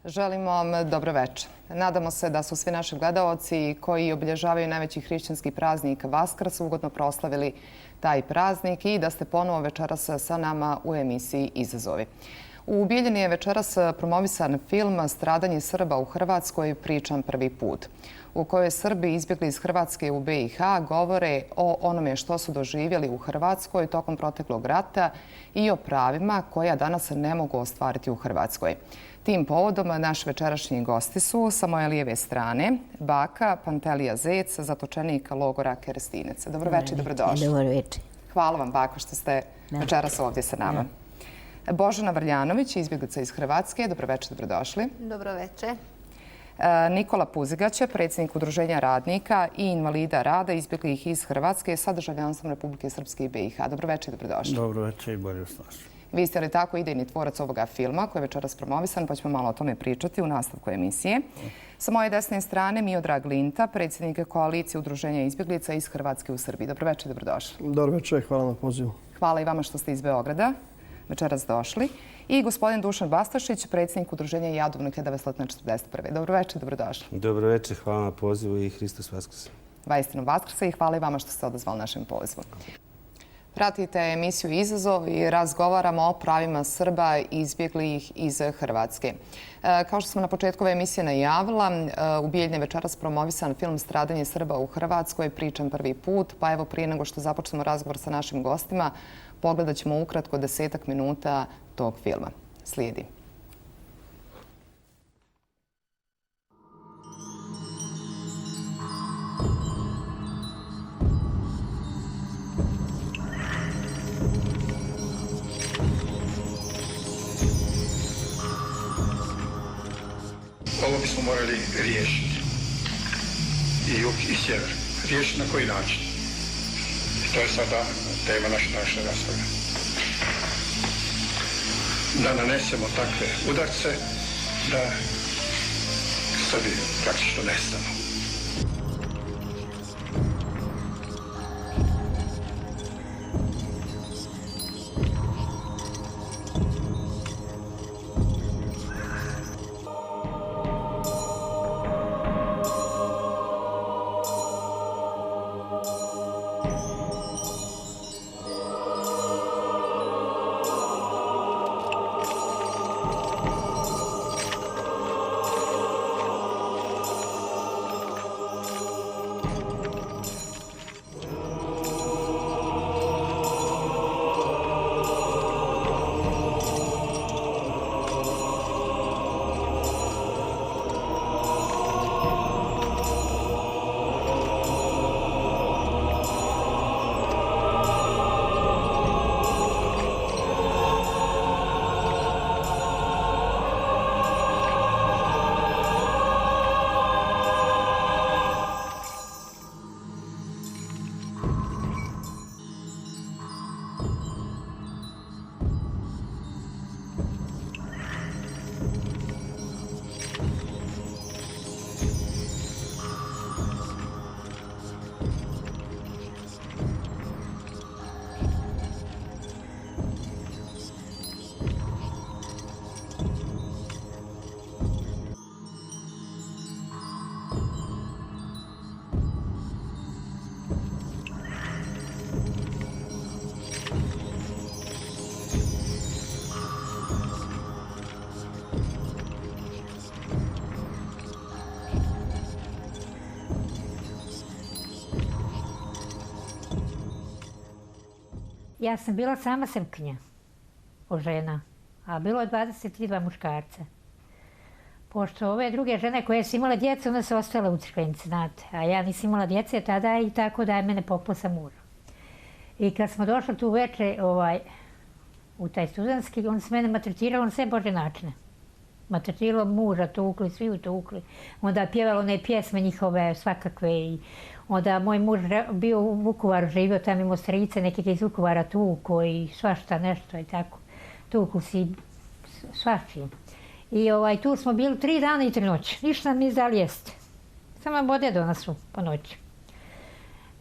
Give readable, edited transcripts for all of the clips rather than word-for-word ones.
Želimo vam dobro večer. Nadamo se da su svi naši gledaoci koji obilježavaju najveći hrišćanski praznik Vaskrs ugodno proslavili taj praznik i da ste ponovo večeras sa nama u emisiji Izazovi. U Bijeljini je večeras promovisan film Stradanje Srba u Hrvatskoj pričan prvi put, u kojoj Srbi izbjegli iz Hrvatske u BiH govore o onome što su doživjeli u Hrvatskoj tokom proteklog rata i o pravima koja danas ne mogu ostvariti u Hrvatskoj. Tim povodom naši večerašnji gosti su sa moje lijeve strane baka Pantelija Zec, zatočenika logora Kerestinec. Dobro večer i dobrodošli. Dobro večer. Hvala vam, bako, što ste večeras ovdje sa nama. Božana Vrljanović, izbjeglica iz Hrvatske. Dobro večer, dobrodošli. Dobro večer. Nikola Puzigać, predsjednik Udruženja radnika i invalida rada izbjeglih iz Hrvatske sa državljanstvom Republike Srpske i BiH. Dobro večer i dobrodošli. Dobro večer i bolje vas našli. Vi ste li tako idejni tvorac ovoga filma koji je večeras promovisan, pa ćemo malo o tome pričati u nastavku emisije. Sa moje desne strane Miodrag Linta, predsjednik koalicije Udruženja izbjeglica iz Hrvatske u Srbiji. Dobro večer i dobrodošli. Dobro večer, hvala na pozivu. Hvala i vama što ste iz Beograda večeras došli. I gospodin Dušan Bastašić, predsjednik Udruženja Jadovno 1941. Dobro večer, dobrodošli. Dobro večer, hvala na pozivu i Hristos Vaskrse. Vaistinu Vaskrse i hvala i vama što ste odazvali našem pozivu. Pratite emisiju Izazov i razgovaramo o pravima Srba izbjeglih iz Hrvatske. Kao što smo na početku ove emisije najavila, u Bijeljini je večeras promovisan film Stradanje Srba u Hrvatskoj, pričan prvi put. Pa evo, prije nego što započnemo razgovor sa našim gostima, pogledat ćemo ukratko 10 minuta tog filma. Slijedi. Ovo bismo morali riješiti. I jug i sjever. Riješiti na koji način? I to je sada tema naše rasprave. Da nanesemo takve udarce da Srbi praktično nestanu. Ja sam bila sama Srpkinja od žena, a bilo je 22 muškarca. Pošto ove druge žene koje su imale djece, one su ostale u Crkvenici, znate. A ja nisam imala djece tada i tako da je mene poklo sa mužem. I kad smo došli tu veče u taj studentski, on se mene maltretirao na sve bože načine. Maltretiralo muža, tukli, svi tukli. Onda pjevalo one pjesme njihove svakakve i onda moj muž bio u Vukovaru, živio tamo imao strice, neke iz Vukovara tuko i svašta nešto i tako. Tuku si svačiji. I tu smo bili 3 dana i 3 noći. Ništa nam nije dali jesti. Samo nam vode donasu po noći.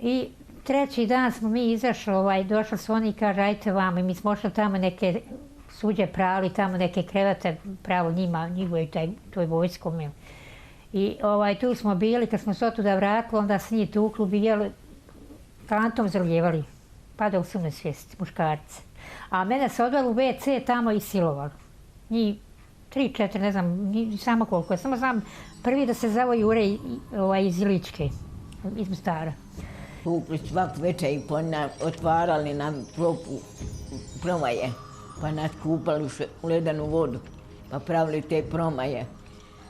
I 3. dan smo mi izašli, došli su oni i kaže ajte vamo. I mi smo ošli tamo neke suđe prali tamo neke krevete, pravo njima, njihovoj toj vojskom. I tu smo bili, kad smo se otuda vratili, onda se njih tuklu, bijeli, kantom zaljevali. Padao su na svijest, muškarci. A mene se odveli u WC tamo i silovali. Njih 3, 4, ne znam, samo koliko. Samo znam prvi da se zove Jure iz Iličke, iz Mostara. Tukli svak večer i otvarali nam promaje, pa nas kupali u ledenu vodu, pa pravili te promaje.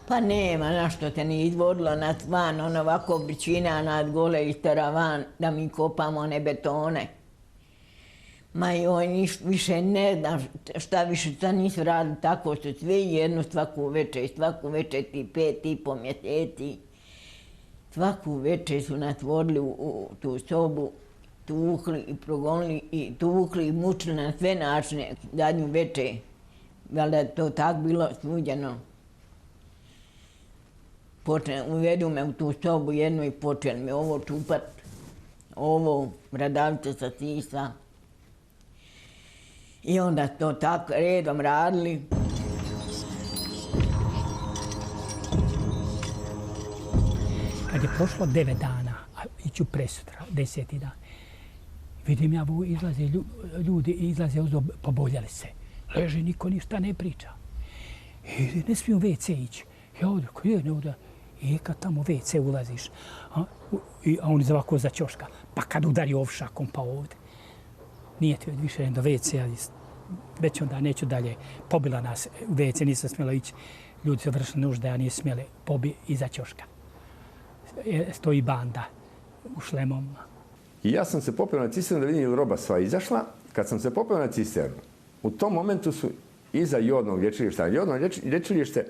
Pa nema na što te ni izvodilo nas van, ono ovako bričina nas gole istera van da mi kopamo one betone. Ma joj, više ne znam šta više, šta nisu radili, tako su sve jedno svako večer ti 5,5 mjeseci. Svaku večer su nas vodili u tu sobu, tukli i progonili i tukli i mučili na sve načine zadnju večer. Valjda je to tako bilo suđeno. Uvedu me u tu sobu jednu i počeli me ovo čupat, ovo bradavice sa sisa. I onda to tako redom radili. Kad je prošlo 9 dana, a iću presutra, 10. dan, vidim ja izlaze ljudi, poboljali se. Leže, niko ništa ne priča. I ne smiju u WC ići. Ja ovdje, ne ovdje. I kad tamo u WC ulaziš, a on iz ovako za ćoška, pa kad udari ovšakom pa ovdje. Nije ti više do WC-a, već onda neću dalje. Pobila nas u WC, nisam smjela ići. Ljudi su vršili nužde, a nije smjeli pobi iza ćoška. Stoji banda u šlemom. I ja sam se popeo na cisternu da vidim je li roba sva izašla. Kad sam se popeo na cisternu, u tom momentu su iza jodnog lječilišta, jodno lječilište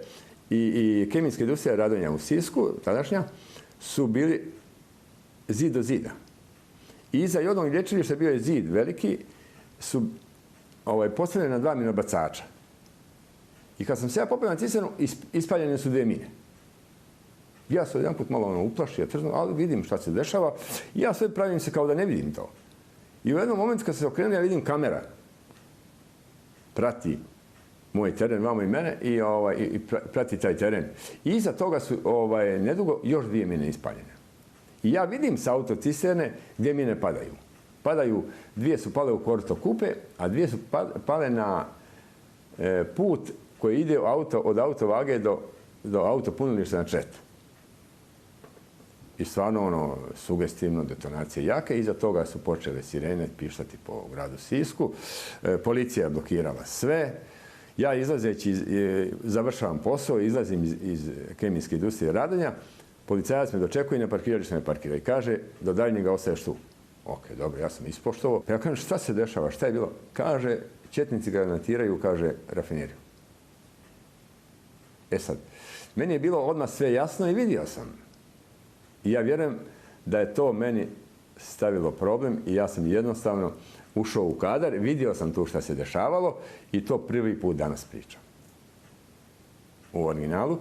i kemijska industrija Radonja u Sisku, tadašnja, su bili zid do zida. I iza jodnog lječilišta bio je zid veliki, su postavljeni na 2 minobacača. I kad sam se ja popeo na cisternu, ispaljene su 2 mine. Ja se jedan put malo uplašio, ali vidim šta se dešava i ja sve pravim se kao da ne vidim to. I u jednom momentu kad se okrenuo, ja vidim kamera. Prati moj teren, vamo i mene, i prati taj teren. I iza toga su nedugo još 2 mine ispaljene. I ja vidim sa autocisterne gdje mine padaju. 2 su pale u korito kupe, a 2 su pale na put koji ide od autovage do autopunilišta na Četu. I stvarno sugestivno, detonacije jake. Iza toga su počele sirene pištati po gradu Sisku. Policija je blokirala sve. Ja izlazeći, završavam posao, izlazim iz kemijske industrije Radonja. Policajac me dočekuje i na parkiralištu me parkira i kaže do daljnjega ostaješ tu. Ok, dobro, ja sam ispoštovao. Ja kažem šta se dešava, šta je bilo? Kaže, četnici granatiraju, kaže, rafineriju. E sad, meni je bilo odmah sve jasno i vidio sam. I ja vjerujem da je to meni stavilo problem i ja sam jednostavno ušao u kadar, vidio sam tu šta se dešavalo i to prvi put danas pričam. U originalu.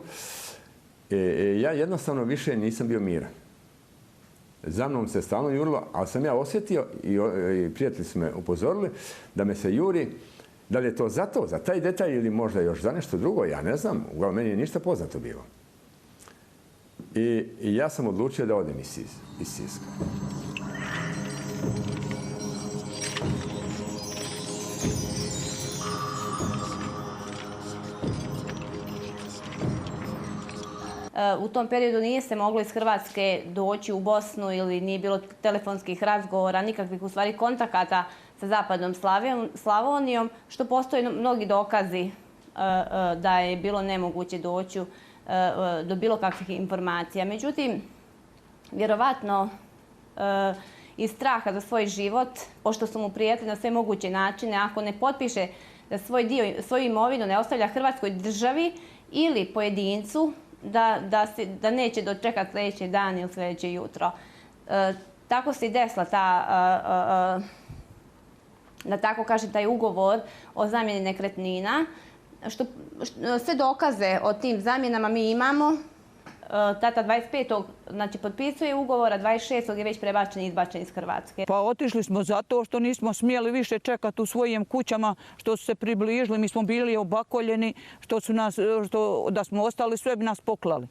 Ja jednostavno više nisam bio miran. Za mnom se stalno jurilo, ali sam ja osjetio i prijatelji su me upozorili da me se juri. Da li je to za taj detalj ili možda još za nešto drugo, ja ne znam. Uglavnom, meni je ništa poznato bilo. I ja sam odlučio da odem iz Siska. U tom periodu nije se moglo iz Hrvatske doći u Bosnu ili nije bilo telefonskih razgovora, nikakvih u stvari kontakata sa zapadnom Slavonijom, što postoje mnogi dokazi da je bilo nemoguće doći do bilo kakvih informacija. Međutim, vjerovatno iz straha za svoj život, pošto su mu prijetili na sve moguće načine, ako ne potpiše da svoju imovinu ne ostavlja Hrvatskoj državi ili pojedincu, da neće dočekati sljedeći dan ili sljedeće jutro. Tako se i desila da tako kažem, taj ugovor o zamjeni nekretnina. Sve dokaze o tim zamjenama mi imamo. tata 25. znači potpisuje ugovor, a 26. je već prebačen i izbačen iz Hrvatske. Pa otišli smo zato što nismo smjeli više čekati u svojim kućama, što su se približili, mi smo bili obakoljeni, da smo ostali, sve bi nas poklali.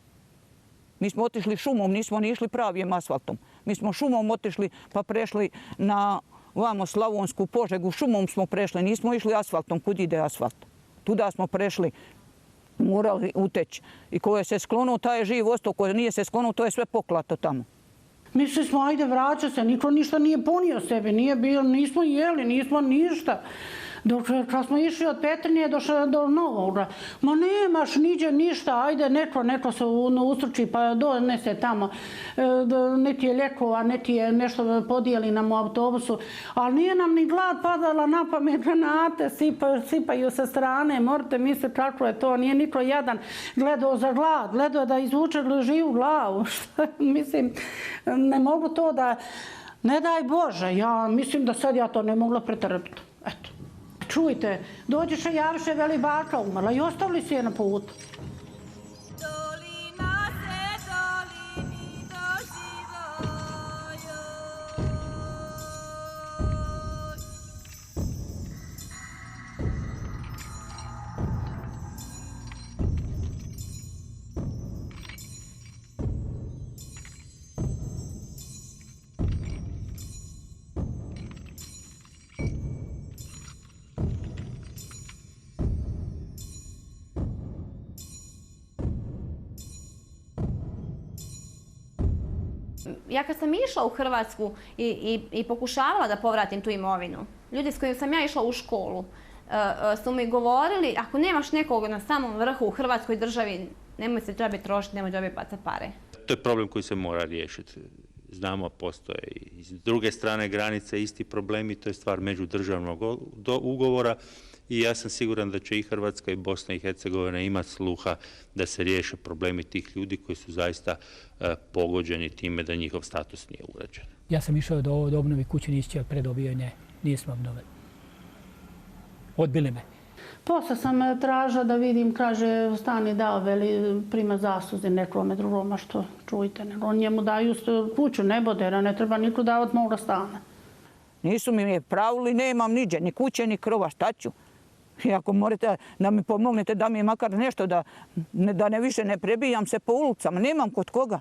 Mi smo otišli šumom, nismo ni išli pravim asfaltom. Mi smo šumom otišli pa prešli na vamo Slavonsku Požegu, šumom smo prešli, nismo išli asfaltom, kud ide asfalt. Tuda smo prešli, morali uteći. I ko je se sklonuo, taj je živ ostao, ko nije se sklonuo, to je sve poklato tamo. Mislili smo, ajde vraća se, niko ništa nije ponio sebe, nismo jeli, nismo ništa. Kad smo išli od Petrinje do Novoga, ma nemaš niđe ništa, ajde neko se ustruči pa donese tamo. Niti je ljekova, niti je nešto podijeli nam u autobusu, ali nije nam ni glad padala na pamet, granate sipaju sa strane, morate misliti kako je to, nije niko jadan gledao za glad, gledao da izvuče živu glavu. Mislim, ne mogu to da, ne daj Bože, ja mislim da sad ja to ne mogla pretrpiti. Eto. Čujte, dođeš i javiše, veli baka umrla i ostavili si je na putu. Ja kad sam išla u Hrvatsku i pokušavala da povratim tu imovinu, ljudi s kojim sam ja išla u školu su mi govorili, ako nemaš nekog na samom vrhu u Hrvatskoj državi, nemoj se džabe trošiti, nemoj džabe bacati pare. To je problem koji se mora riješiti. Znamo, postoje i s druge strane granice isti problemi, to je stvar međudržavnog ugovora i ja sam siguran da će i Hrvatska i Bosna i Hercegovina imati sluha da se riješe problemi tih ljudi koji su zaista pogođeni time da njihov status nije uređen. Ja sam išao do obnovi kuće, nisi predobio, nismo obnovili. Odbili me. Posle sam tražila da vidim, kaže, stani dao, veli, prima zasuze nekome drugoma, što čujte, nego on njemu daju kuću, nebodera, ne treba niko davati moga stana. Nisu mi je pravili, nemam niđe, ni kuće, ni krova, šta ću? I ako morate da mi pomognete, da mi makar nešto, da ne više ne prebijam se po ulicama, nemam kod koga.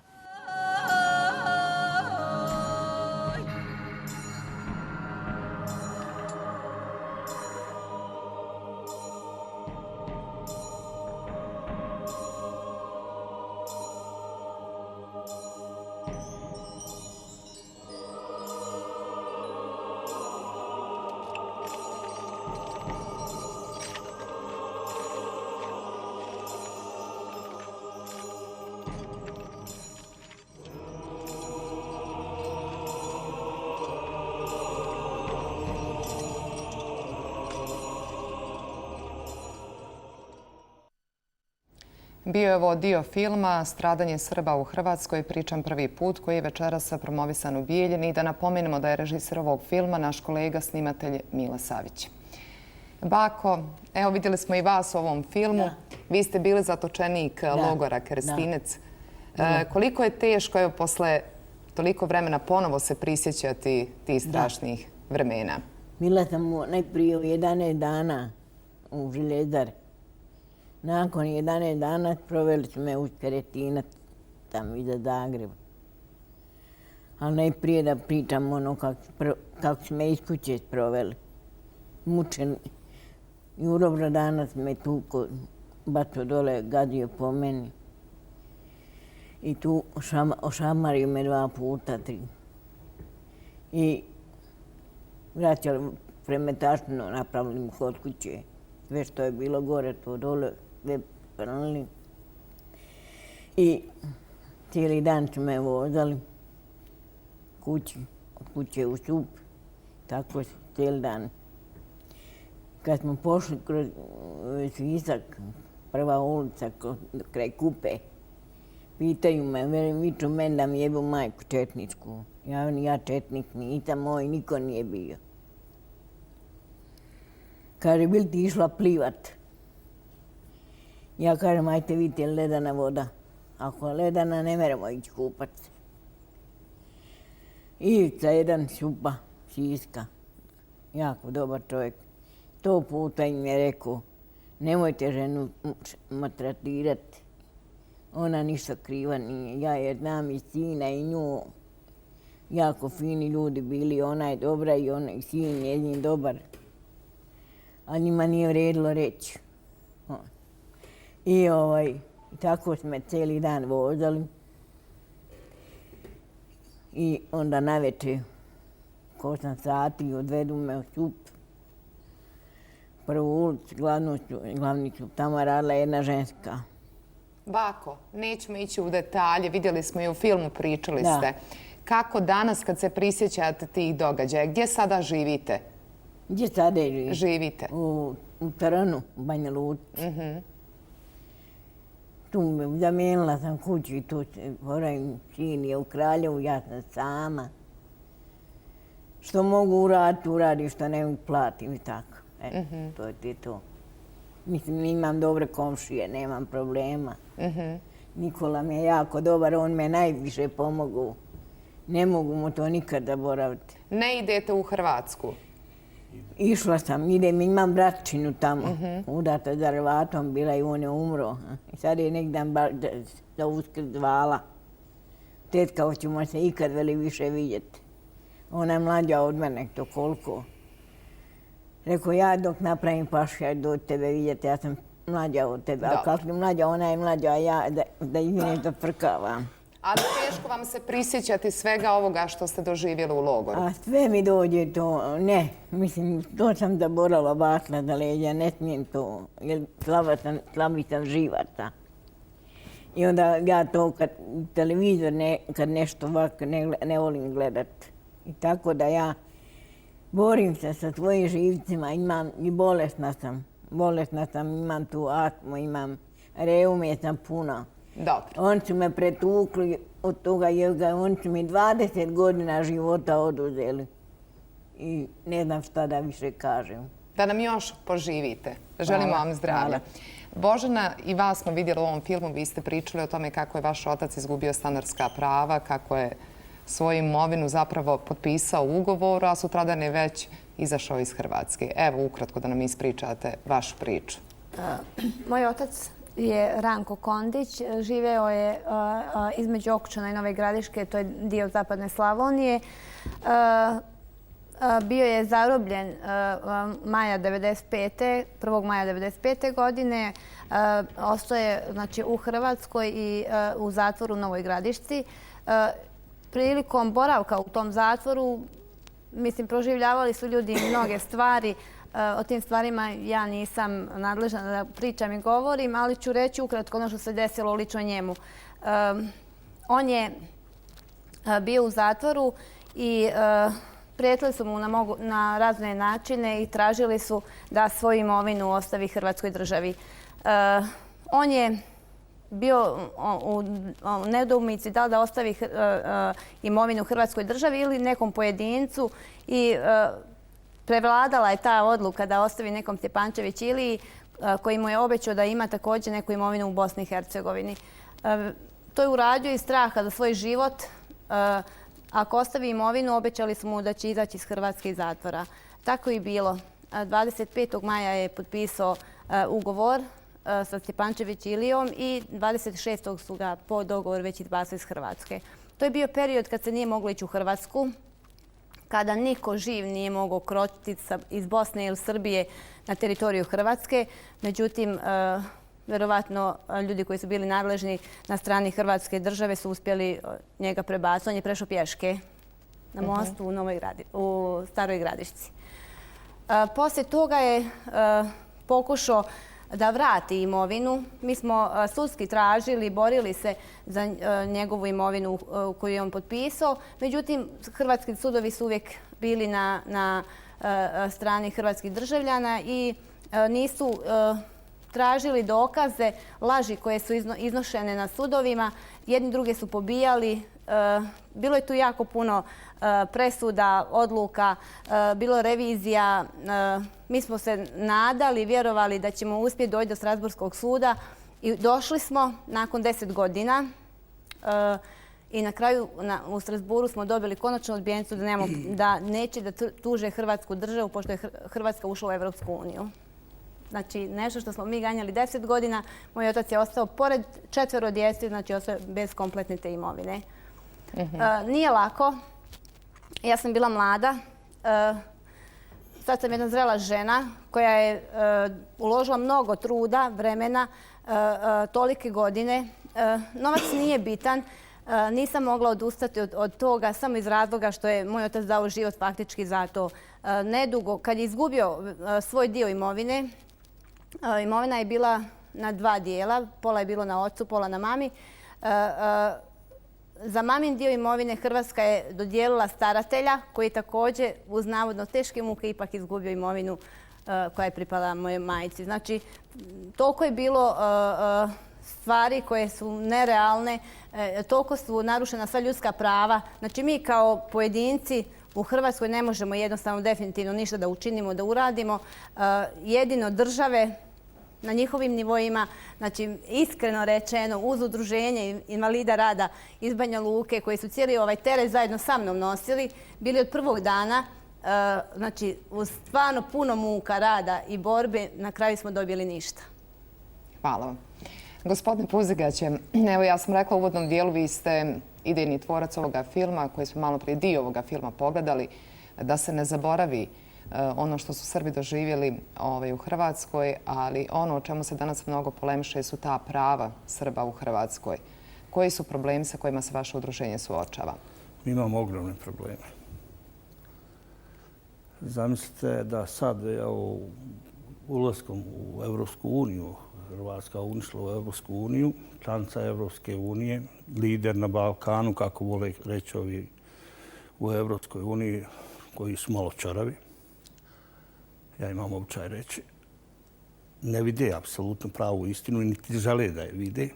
Bio je ovo dio filma Stradanje Srba u Hrvatskoj, pričam prvi put, koji je večeras promovisan u Bijeljini. Da napomenemo da je režiser ovog filma naš kolega snimatelj Mile Savić. Bako, evo vidjeli smo i vas u ovom filmu. Da. Vi ste bili zatočenik logora Kerestinec. Koliko je teško, evo, posle toliko vremena ponovo se prisjećati tih strašnih vremena? Bila sam najprije 11 dana u Željezari. Nakon 11 dana proveli su me u Keretinac, tamo iza Zagreba. Ali najprije da pričam ono kako su me iz kuće proveli. Mučeni. Juro Bradanac me tuko, bacio dole, gadio po meni. I tu ošamario me 2 puta, 3. I vraćali premetaštino, napravili mi kod kuće. Sve što je bilo gore, to dole, sve prnuli. I cijeli dan su me vozali kući, od kuće u Sup. Tako cijeli dan. Kad smo pošli kroz Sisak, prva ulica kraj Kupe, pitaju me, viču meni da mi jebu majku četničku. Ja četnik nisam, moj niko nije bio. Kaže, bil ti išla plivat? Ja kažem, ajte vidite, ledana voda. Ako je ledana, ne meremo ići kupat se. Ivica jedan Šupa, Siska, jako dobar čovjek. 100 puta im je rekao, nemojte ženu maltretirati. Ona ništa kriva nije. Ja je znam i sina i nju. Jako fini ljudi bili. Ona je dobra i sin njezin dobar. A njima nije vredilo reći. I tako smo cijeli dan vozali. I onda navečer, 8 sati, odvedu me u Šup. Prvu ulicu, glavnicu, tamo radila jedna ženska. Bako, nećemo ići u detalje, vidjeli smo i u filmu, pričali ste. Kako danas kad se prisjećate tih događaja, gdje sada živite? Gdje sada živite? U Trnu, u Banja Luci. Tu zamijenila sam kuću i tu sin je u Kraljevu, ja sam sama. Što mogu uraditi, uradim, što ne mogu platim i tako. To je to. Mislim, imam dobre komšije, nemam problema. Nikola mi je jako dobar, on me najviše pomogao. Ne mogu mu to nikad zaboraviti. Ne idete u Hrvatsku? Išla sam, imam bratčinu tamo. Udata za Hrvatom bila i on je umro. I sad je nekdan za Uskrs zvala. Tetka, hoćemo se ikad veli više vidjeti. Ona je mlađa od mene, to koliko. Rekao, ja dok napravim pašu, ja do tebe vidjeti, ja sam mlađa od tebe. A kako je mlađa, ona je mlađa, a ja da izvinim da frkavam. Ali teško vam se prisjećati svega ovoga što ste doživjeli u logoru? A sve mi dođe to, ne. Mislim, to sam zaborala batla za leđa, ne smijem to, jer slabi sam živaca. I onda ja to kad televizor, kad nešto ovako ne volim gledat. I tako da ja borim se sa svojim živcima, imam i bolesna sam, imam tu astmu, imam reume sam puno. Dobro. Oni su me pretukli od toga jega, oni su mi 20 godina života oduzeli. I ne znam šta da više kažem. Da nam još poživite. Želimo vam zdravlja. Božana, i vas smo vidjeli u ovom filmu, vi ste pričali o tome kako je vaš otac izgubio stanarska prava, kako je svoju imovinu zapravo potpisao u ugovoru, a sutradan je već izašao iz Hrvatske. Evo, ukratko da nam ispričate vašu priču. Moj otac je Ranko Kondić, živeo je između Okučana i Nove Gradiške, to je dio zapadne Slavonije. Bio je zarobljen 1. maja 1995. godine. Ostao je u Hrvatskoj i u zatvoru u Novoj Gradišci. Prilikom boravka u tom zatvoru, mislim, proživljavali su ljudi mnoge stvari. O tim stvarima ja nisam nadležna da pričam i govorim, ali ću reći ukratko ono što se desilo lično njemu. On je bio u zatvoru i prijetili su mu na razne načine i tražili su da svoju imovinu ostavi Hrvatskoj državi. On je bio u nedoumici da li da ostavi imovinu Hrvatskoj državi ili nekom pojedincu i prevladala je ta odluka da ostavi nekom Stjepančević Iliji koji mu je obećao da ima također neku imovinu u Bosni i Hercegovini. To je uradio iz straha za svoj život. Ako ostavi imovinu, obećali su mu da će izaći iz Hrvatskih zatvora. Tako i bilo. 25. maja je potpisao ugovor sa Stjepančević Ilijom i 26. su ga po dogovoru već izbacili iz Hrvatske. To je bio period kad se nije moglo ići u Hrvatsku, kada niko živ nije mogao kročiti iz Bosne ili Srbije na teritoriju Hrvatske. Međutim, verovatno ljudi koji su bili nadležni na strani Hrvatske države su uspjeli njega prebaciti. On je prešao pješke na mostu u Staroj Gradišci. Poslije toga je pokušao da vrati imovinu. Mi smo sudski tražili, borili se za njegovu imovinu koju je on potpisao. Međutim, hrvatski sudovi su uvijek bili na strani hrvatskih državljana i nisu tražili dokaze, laži koje su iznošene na sudovima. Jedni druge su pobijali. Bilo je tu jako puno presuda, odluka, bilo revizija. Mi smo se nadali, vjerovali da ćemo uspjeti doći do Strasburskog suda I došli smo nakon 10 godina i na kraju u Strasburu smo dobili konačnu odbijenicu da neće da tuže Hrvatsku državu pošto je Hrvatska ušla u Evropsku uniju. Znači, nešto što smo mi ganjali 10 godina, moj otac je ostao pored 4 djece, znači ostao bez kompletne te imovine. Nije lako. Ja sam bila mlada. Sad sam jedna zrela žena koja je uložila mnogo truda, vremena, tolike godine. Novac nije bitan. Nisam mogla odustati od toga samo iz razloga što je moj otac dao život faktički za to. Nedugo, kad je izgubio svoj dio imovine, imovina je bila na 2 dijela, pola je bilo na ocu, pola na mami. Za mamin dio imovine Hrvatska je dodijelila staratelja koji je također uz navodno teške muke ipak izgubio imovinu koja je pripala mojoj majci. Znači, toliko je bilo stvari koje su nerealne, toliko su narušena sva ljudska prava. Znači, mi kao pojedinci u Hrvatskoj ne možemo jednostavno definitivno ništa da učinimo, da uradimo. Jedino države na njihovim nivoima, znači iskreno rečeno, uz udruženje invalida rada iz Banja Luke koji su cijeli ovaj teret zajedno sa mnom nosili, bili od prvog dana, znači uz stvarno puno muka, rada i borbe, na kraju smo dobili ništa. Hvala vam. Gospodine Puzigaće, evo ja sam rekla u uvodnom dijelu, vi ste idejni tvorac ovoga filma, koji smo malo prije dio ovoga filma pogledali, da se ne zaboravi ono što su Srbi doživjeli u Hrvatskoj, ali ono o čemu se danas mnogo polemiše su ta prava Srba u Hrvatskoj. Koji su problemi sa kojima se vaše udruženje suočava? Mi imamo ogromne probleme. Zamislite da sad ulaskom u Evropsku uniju, Hrvatska unišla u Evropsku uniju, članica Evropske unije, lider na Balkanu, kako vole reći ovi u Evropskoj uniji, koji su malo čaravi. Ja imam običaj reći, ne vide apsolutno pravu istinu i niti žele da je vide.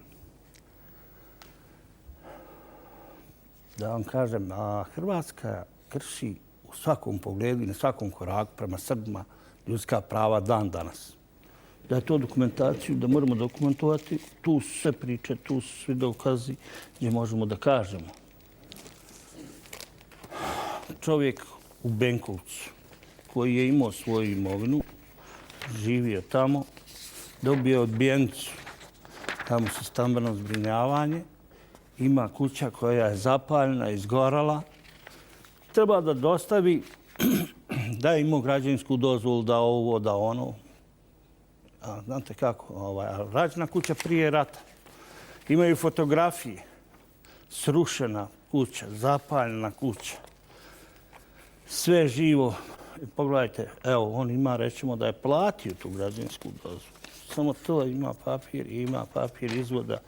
Da vam kažem, a Hrvatska krši u svakom pogledu i na svakom koraku prema Srbima ljudska prava dan danas. Da je to dokumentaciju, da moramo dokumentovati, tu su sve priče, tu su svi dokazi gdje možemo da kažemo. Čovjek u Benkovcu koji je imao svoju imovinu, živio tamo, dobio odbijenicu, tamo se stambeno zbrinjavanje, ima kuća koja je zapaljena, izgorala, treba da dostavi da je imao građevinsku dozvolu, da ovo, da ono. A, znate kako, rađena kuća prije rata. Imaju fotografije, srušena kuća, zapaljena kuća, sve živo. Pogledajte, evo, on ima, rećemo, da je platio tu građevinsku dozvolu. Samo to ima papir izvoda,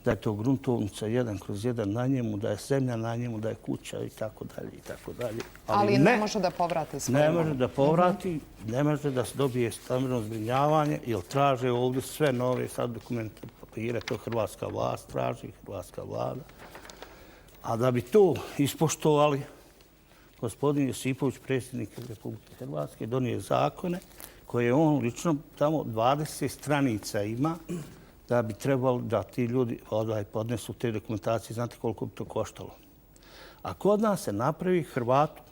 da je to gruntovnica 1/1 na njemu, da je zemlja na njemu, da je kuća i tako dalje i tako dalje. Ali ne može da povrati svoju imovinu. Ne može da povrati, ne može da se dobije stambeno zbrinjavanje, jer traže ovdje sve nove sad dokumente, papire, to hrvatska vlast traži, hrvatska vlada. A da bi to ispoštovali, gospodin Josipović, predsjednik Republike Hrvatske, donio zakone koje on lično tamo 20 stranica ima da bi trebalo da ti ljudi podnesu te dokumentacije. Znate koliko bi to koštalo? A kod nas se napravi Hrvatu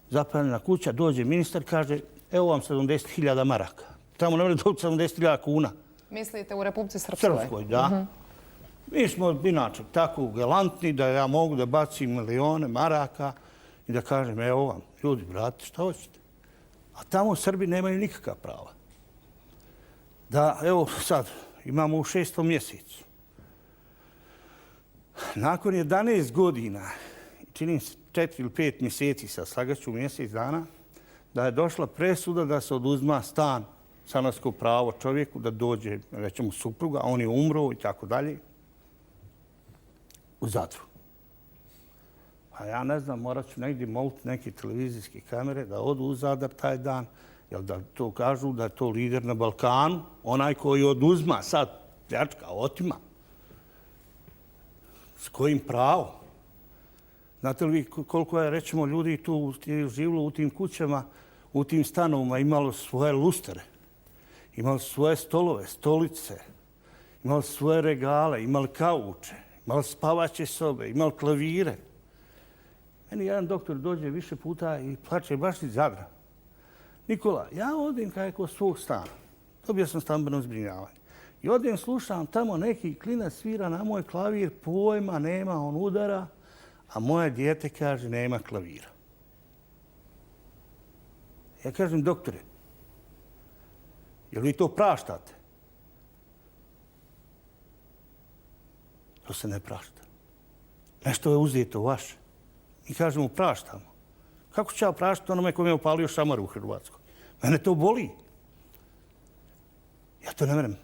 zapaljena kuća, dođe ministar, kaže evo vam 70.000 maraka. Tamo ne može dobiti 70.000 kuna. Mislite u Republici Srpskoj? Srpskoj, da. Mi smo inače tako galantni da ja mogu da bacim milione maraka i da kažem, evo vam, ljudi, brate, šta hoćete? A tamo Srbi nemaju nikakva prava. Da, evo sad, imamo u 6. mjesecu. Nakon 11 godina, čini se 4 ili 5 mjeseci, sad slagaću mjesec dana, da je došla presuda da se oduzma stan, stanarsko pravo čovjeku, da dođe, rećemo, supruga, a on je umro i tako dalje, u Zadru. A ja ne znam, morat ću negdje moliti neke televizijske kamere da odu u Zadar taj dan, jer da to kažu da je to lider na Balkanu, onaj koji oduzma sad pljačka, otima. S kojim pravom? Znate li vi koliko je, rećemo, ljudi tu živjelo u tim kućama, u tim stanovima, imalo svoje lustere, imalo svoje stolove, stolice, imali svoje regale, imali kauče, imali spavaće sobe, imali klavire. Meni jedan doktor dođe više puta i plače baš iz Zadra. Nikola, ja odim kod svog stana. Dobio sam stambeno zbrinjavanje. I odim slušam tamo neki klinac svira na moj klavir, pojma nema, on udara, a moje dijete kaže nema klavira. Ja kažem, doktore, jel vi to praštate? To se ne prašta. Nešto je uzeto vaše. I kažemo, praštamo. Kako ću ja praštati onome kome je upalio šamar u Hrvatskoj? Mene to boli. Ja to ne merem.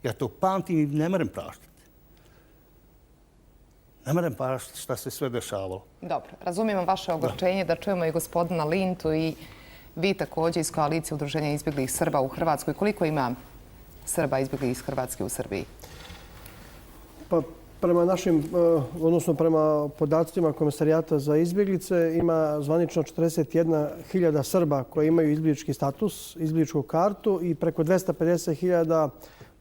Ja to pamtim i ne merem praštati. Ne merem praštati šta se sve dešavalo. Dobro, razumijemo vaše ogorčenje, da čujemo i gospodina Lintu i vi također iz koalicije Udruženja izbjeglih Srba u Hrvatskoj. Koliko ima Srba izbjeglih iz Hrvatske u Srbiji? Pa prema našim, odnosno prema podacima Komisarijata za izbjeglice, ima zvanično 41.000 Srba koji imaju izbjeglički status, izbjegličku kartu i preko 250.000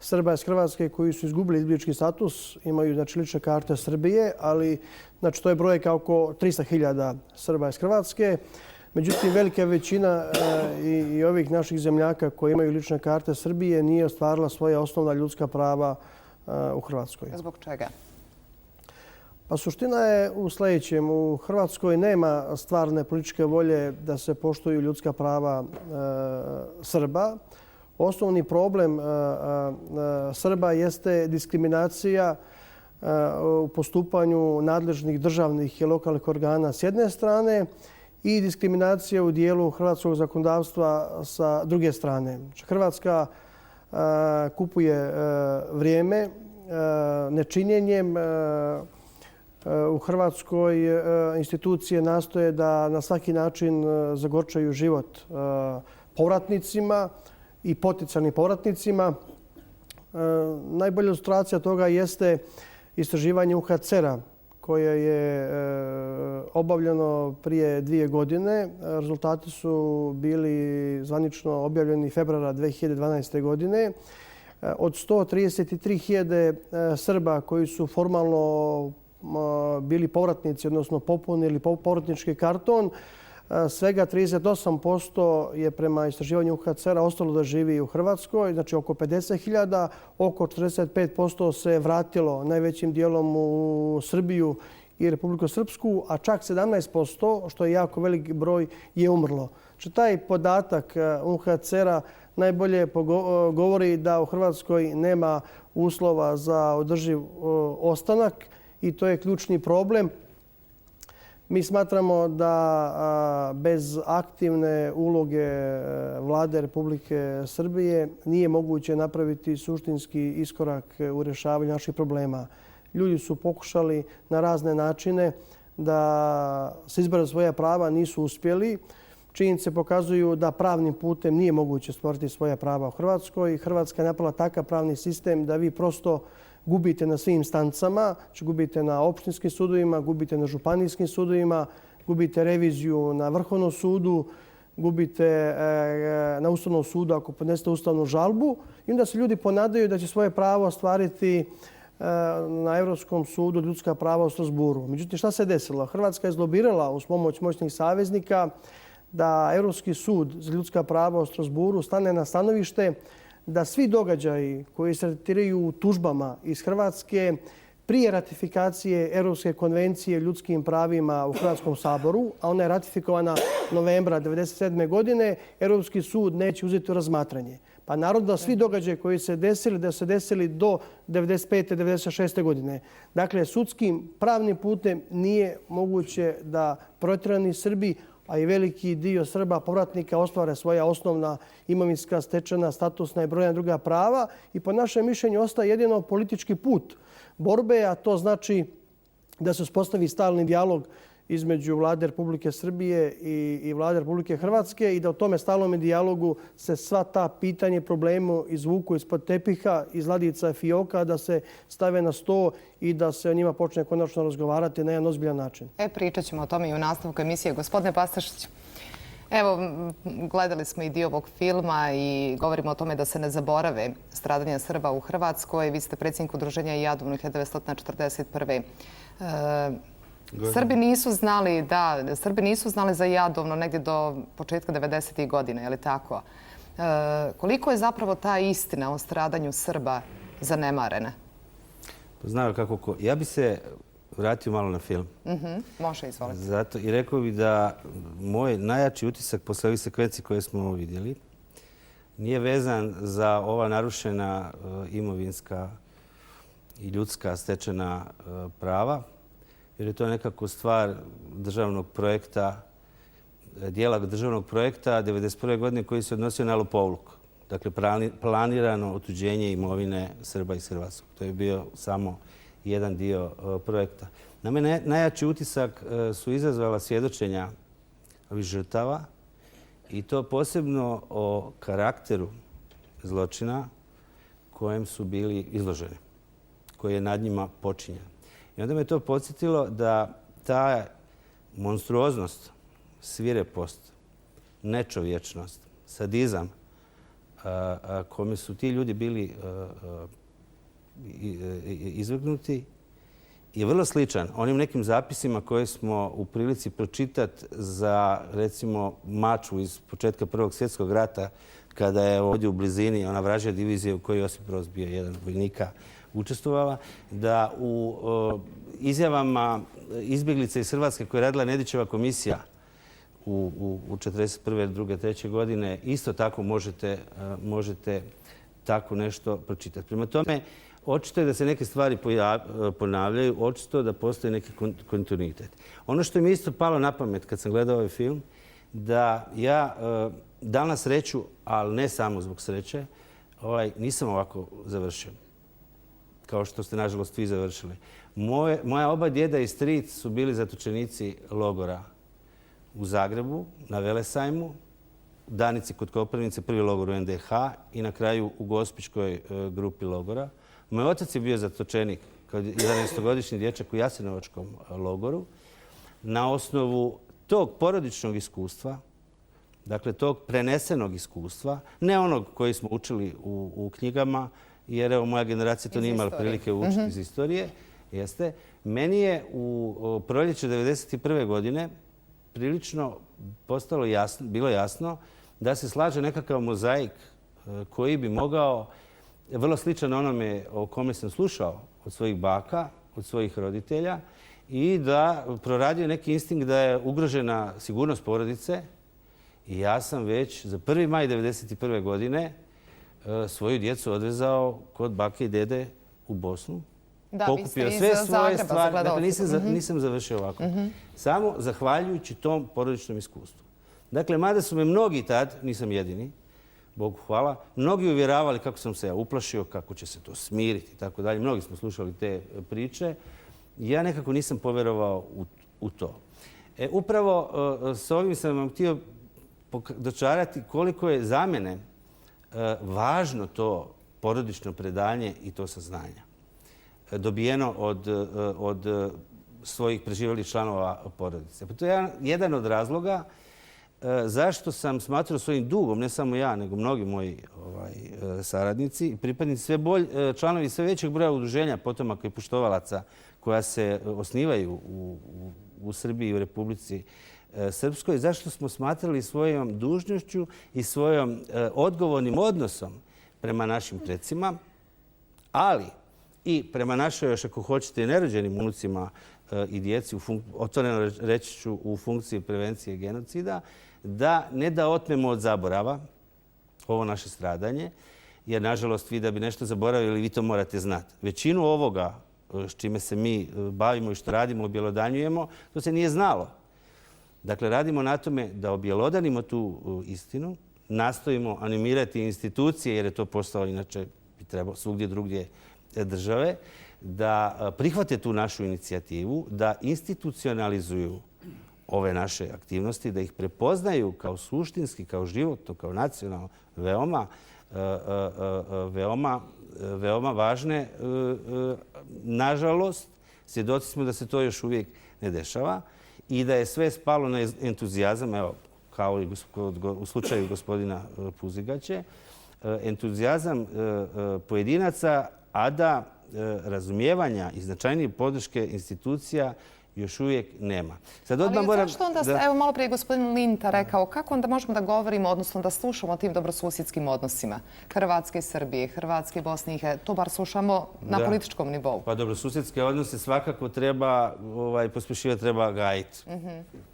Srba iz Hrvatske koji su izgubili izbjeglički status, imaju znači lične karte Srbije, ali znači to je brojka oko 300.000 Srba iz Hrvatske. Međutim, velika većina i ovih naših zemljaka koji imaju lične karte Srbije nije ostvarila svoja osnovna ljudska prava u Hrvatskoj. Zbog čega? Pa suština je u sljedećem. U Hrvatskoj nema stvarne političke volje da se poštuju ljudska prava Srba. Osnovni problem Srba jeste diskriminacija u postupanju nadležnih državnih i lokalnih organa s jedne strane i diskriminacija u dijelu hrvatskog zakonodavstva sa druge strane. Hrvatska kupuje vrijeme nečinjenjem. U Hrvatskoj institucije nastoje da na svaki način zagorčaju život povratnicima i potencijalnim povratnicima. Najbolja ilustracija toga jeste istraživanje UNHCR-a koje je obavljeno prije 2 godine. Rezultati su bili zvanično objavljeni februara 2012. godine. Od 133.000 Srba koji su formalno bili povratnici, odnosno popunili povratnički karton, svega 38% je prema istraživanju UNHCR-a ostalo da živi u Hrvatskoj, znači oko 50.000, oko 45% se vratilo najvećim dijelom u Srbiju i Republiku Srpsku, a čak 17%, što je jako velik broj, je umrlo. Znači taj podatak UNHCR-a najbolje govori da u Hrvatskoj nema uslova za održiv ostanak i to je ključni problem. Mi smatramo da bez aktivne uloge Vlade Republike Srbije nije moguće napraviti suštinski iskorak u rješavanju naših problema. Ljudi su pokušali na razne načine da se izbore svoja prava, nisu uspjeli. Činjenice pokazuju da pravnim putem nije moguće stvoriti svoja prava u Hrvatskoj. Hrvatska je napravila takav pravni sistem da vi prosto gubite na svim instancama, znači gubite na opštinskim sudovima, gubite na županijskim sudovima, gubite reviziju na Vrhovnom sudu, gubite na Ustavnom sudu ako podnesete ustavnu žalbu i onda se ljudi ponadaju da će svoje pravo ostvariti na Evropskom sudu ljudska prava u Strasburu. Međutim, šta se desilo? Hrvatska je izlobirala uz pomoć moćnih saveznika da Evropski sud za ljudska prava u Strasburu stane na stanovište da svi događaji koji se tretiraju u tužbama iz Hrvatske prije ratifikacije Europske konvencije o ljudskim pravima u Hrvatskom saboru, a ona je ratifikovana novembra 1997. godine, Europski sud neće uzeti u razmatranje. Pa naravno da svi događaji koji se desili, da se desili do 1995. 1996. godine. Dakle, sudskim pravnim putem nije moguće da protjerani Srbi, a i veliki dio Srba povratnika ostvare svoja osnovna imovinska, stečena, statusna i brojna druga prava i po našem mišljenju ostaje jedino politički put borbe, a to znači da se uspostavi stalni dijalog između Vlade Republike Srbije i Vlade Republike Hrvatske i da u tome stalnom dijalogu se sva ta pitanja i problemu izvuku ispod tepiha, iz ladica fioka, da se stave na sto i da se o njima počne konačno razgovarati na jedan ozbiljan način. Pričat ćemo o tome i u nastavku emisije. Gospodine Pastašić, Evo, gledali smo i dio ovog filma i govorimo o tome da se ne zaborave stradanja Srba u Hrvatskoj. Vi ste predsjednik udruženja Jadovno 1941. Srbi nisu znali za Jadovno negdje do početka 90. godina, je li tako? Koliko je zapravo ta istina o stradanju Srba zanemarena? Znaju kako. Ja bi se vratio malo na film. Može, izvolite. Zato i rekao bi da moj najjači utisak posle ovih sekvenci koje smo vidjeli nije vezan za ova narušena imovinska i ljudska stečena prava, jer je to nekako stvar državnog projekta, dijela državnog projekta 1991. godine koji se odnosio na lopovluk. Dakle, planirano otuđenje imovine Srba iz Hrvatskog. To je bio samo jedan dio projekta. Na mene najjači utisak su izazvala svjedočenja ovih žrtava i to posebno o karakteru zločina kojem su bili izloženi, koji je nad njima počinjen. I onda me to podsjetilo da ta monstruoznost, svirepost, nečovječnost, sadizam kome su ti ljudi bili izvrgnuti je vrlo sličan onim nekim zapisima koje smo u prilici pročitati za, recimo, mačvu iz početka Prvog svjetskog rata, kada je ovdje u blizini ona vražja divizija u kojoj Josip Broz bio jedan od vojnika učestvovala, da u izjavama izbjeglica iz Hrvatske koje je radila Nedićeva komisija u 1941. 2. 3. godine, isto tako možete tako nešto pročitati. Prema tome, očito je da se neke stvari ponavljaju, očito da postoji neki kontinuitet. Ono što mi je isto palo na pamet kad sam gledao ovaj film, da ja dal na sreću, ali ne samo zbog sreće, nisam ovako završio. Kao što ste, nažalost, vi završili. Moja oba djeda i stric su bili zatočenici logora u Zagrebu, na Velesajmu, Danici kod Koprivnice, prvi logor u NDH i na kraju u Gospićkoj grupi logora. Moj otac je bio zatočenik kao 11-godišnji dječak u Jasenovačkom logoru. Na osnovu tog porodičnog iskustva, dakle tog prenesenog iskustva, ne onog koji smo učili u knjigama, jer evo moja generacija to nije imala prilike učiti iz istorije, jeste. Meni je u proljeće 1991. godine prilično bilo jasno da se slaže nekakav mozaik koji bi mogao, vrlo sličan onome o kome sam slušao od svojih baka, od svojih roditelja, i da proradio neki instinkt da je ugrožena sigurnost porodice. I ja sam već za 1. maj 1991. godine svoju djecu odvezao kod bake i dede u Bosnu. Pokupio sve svoje stvari. Dakle, nisam završio ovako. Samo zahvaljujući tom porodičnom iskustvu. Dakle, mada su me mnogi tad, nisam jedini, Bogu hvala, mnogi uvjeravali kako sam se ja uplašio, kako će se to smiriti i tako dalje. Mnogi smo slušali te priče. Ja nekako nisam povjerovao u to. Upravo s ovim sam vam htio dočarati koliko je za mene važno to porodično predanje i to saznanja dobijeno od svojih preživelih članova porodice. To je jedan od razloga zašto sam smatrao svojim dugom, ne samo ja, nego mnogi moji saradnici i pripadnici, članovi sve većeg broja udruženja potomaka i poštovalaca koja se osnivaju u Srbiji i u Republici Srpskoj, zašto smo smatrali svojom dužnošću i svojom odgovornim odnosom prema našim precima, ali i prema našoj, još ako hoćete, nerođenim unucima i djeci, otvoreno reći ću u funkciji prevencije genocida, da ne da otmemo od zaborava ovo naše stradanje, jer, nažalost, vi da bi nešto zaboravili, vi to morate znati. Većinu ovoga s čime se mi bavimo i što radimo, objelodanjujemo, to se nije znalo. Dakle, radimo na tome da objelodanimo tu istinu, nastojimo animirati institucije, jer je to postao, inače bi trebao svugdje drugdje države, da prihvate tu našu inicijativu, da institucionalizuju ove naše aktivnosti, da ih prepoznaju kao suštinski, kao životno, kao nacionalno, veoma važne. Nažalost, svjedoci smo da se to još uvijek ne dešava i da je sve spalo na entuzijazam. Evo, kao i u slučaju gospodina Puzigaće, entuzijazam pojedinaca, a da razumijevanja i značajnije podrške institucija još uvijek nema. Ali zašto onda, evo malo prije gospodin Linta rekao, kako onda možemo da govorimo, odnosno da slušamo o tim dobrosusjedskim odnosima Hrvatske i Srbije, Hrvatske i Bosne i Hercegovine, to bar slušamo na političkom nivou. Pa dobrosusjedske odnose svakako treba pospješivati, treba gajiti,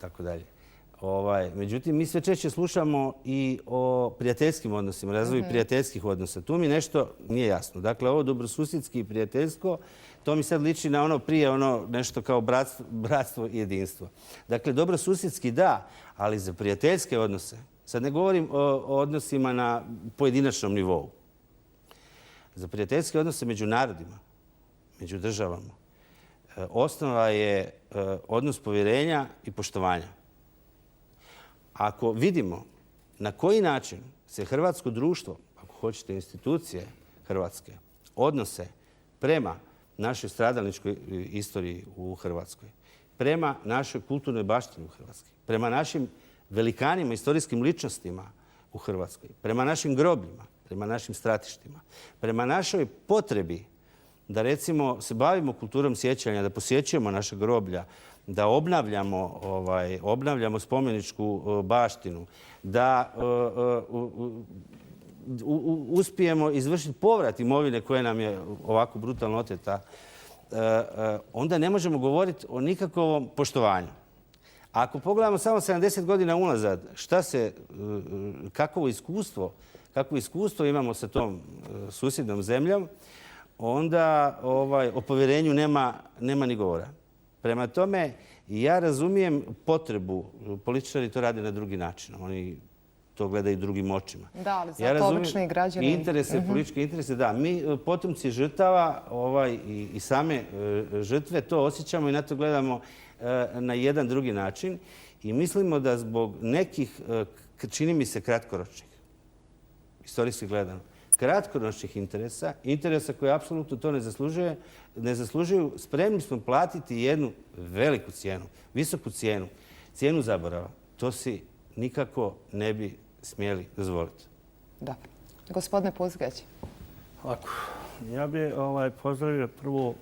tako dalje. Međutim, mi sve češće slušamo i o prijateljskim odnosima, razvoju prijateljskih odnosa. Tu mi nešto nije jasno. Dakle, ovo dobrosusjedski i prijateljsko, to mi sad liči na ono prije, ono nešto kao bratstvo i jedinstvo. Dakle, dobrosusjedski da, ali za prijateljske odnose, sad ne govorim o odnosima na pojedinačnom nivou, za prijateljske odnose među narodima, među državama, osnova je odnos povjerenja i poštovanja. Ako vidimo na koji način se hrvatsko društvo, ako hoćete institucije Hrvatske, odnose prema našoj stradalničkoj istoriji u Hrvatskoj, prema našoj kulturnoj baštini u Hrvatskoj, prema našim velikanima, istorijskim ličnostima u Hrvatskoj, prema našim grobljima, prema našim stratištima, prema našoj potrebi da recimo se bavimo kulturom sjećanja, da posjećujemo naše groblja, da obnavljamo spomeničku baštinu, da uspijemo izvršiti povrat imovine koja nam je ovako brutalno oteta, onda ne možemo govoriti o nikakvom poštovanju. Ako pogledamo samo 70 godina unazad, kakvo iskustvo imamo sa tom susjednom zemljom, onda o povjerenju nema ni govora. Prema tome, ja razumijem potrebu, političari to rade na drugi način, oni to gledaju drugim očima. Da, ali zato obični građani... Političke interese, da. Mi, potomci žrtava i same žrtve, to osjećamo i na to gledamo na jedan drugi način i mislimo da zbog nekih, čini mi se, kratkoročnih, istorijski gledano, kratkoročnih interesa koji apsolutno to ne zaslužuju, spremni smo platiti jednu veliku cijenu, visoku cijenu zaborava. To si nikako ne bi smjeli dozvoliti. Dobro. Gospodine Puzgać. Ovako, ja bih pozdravio prvo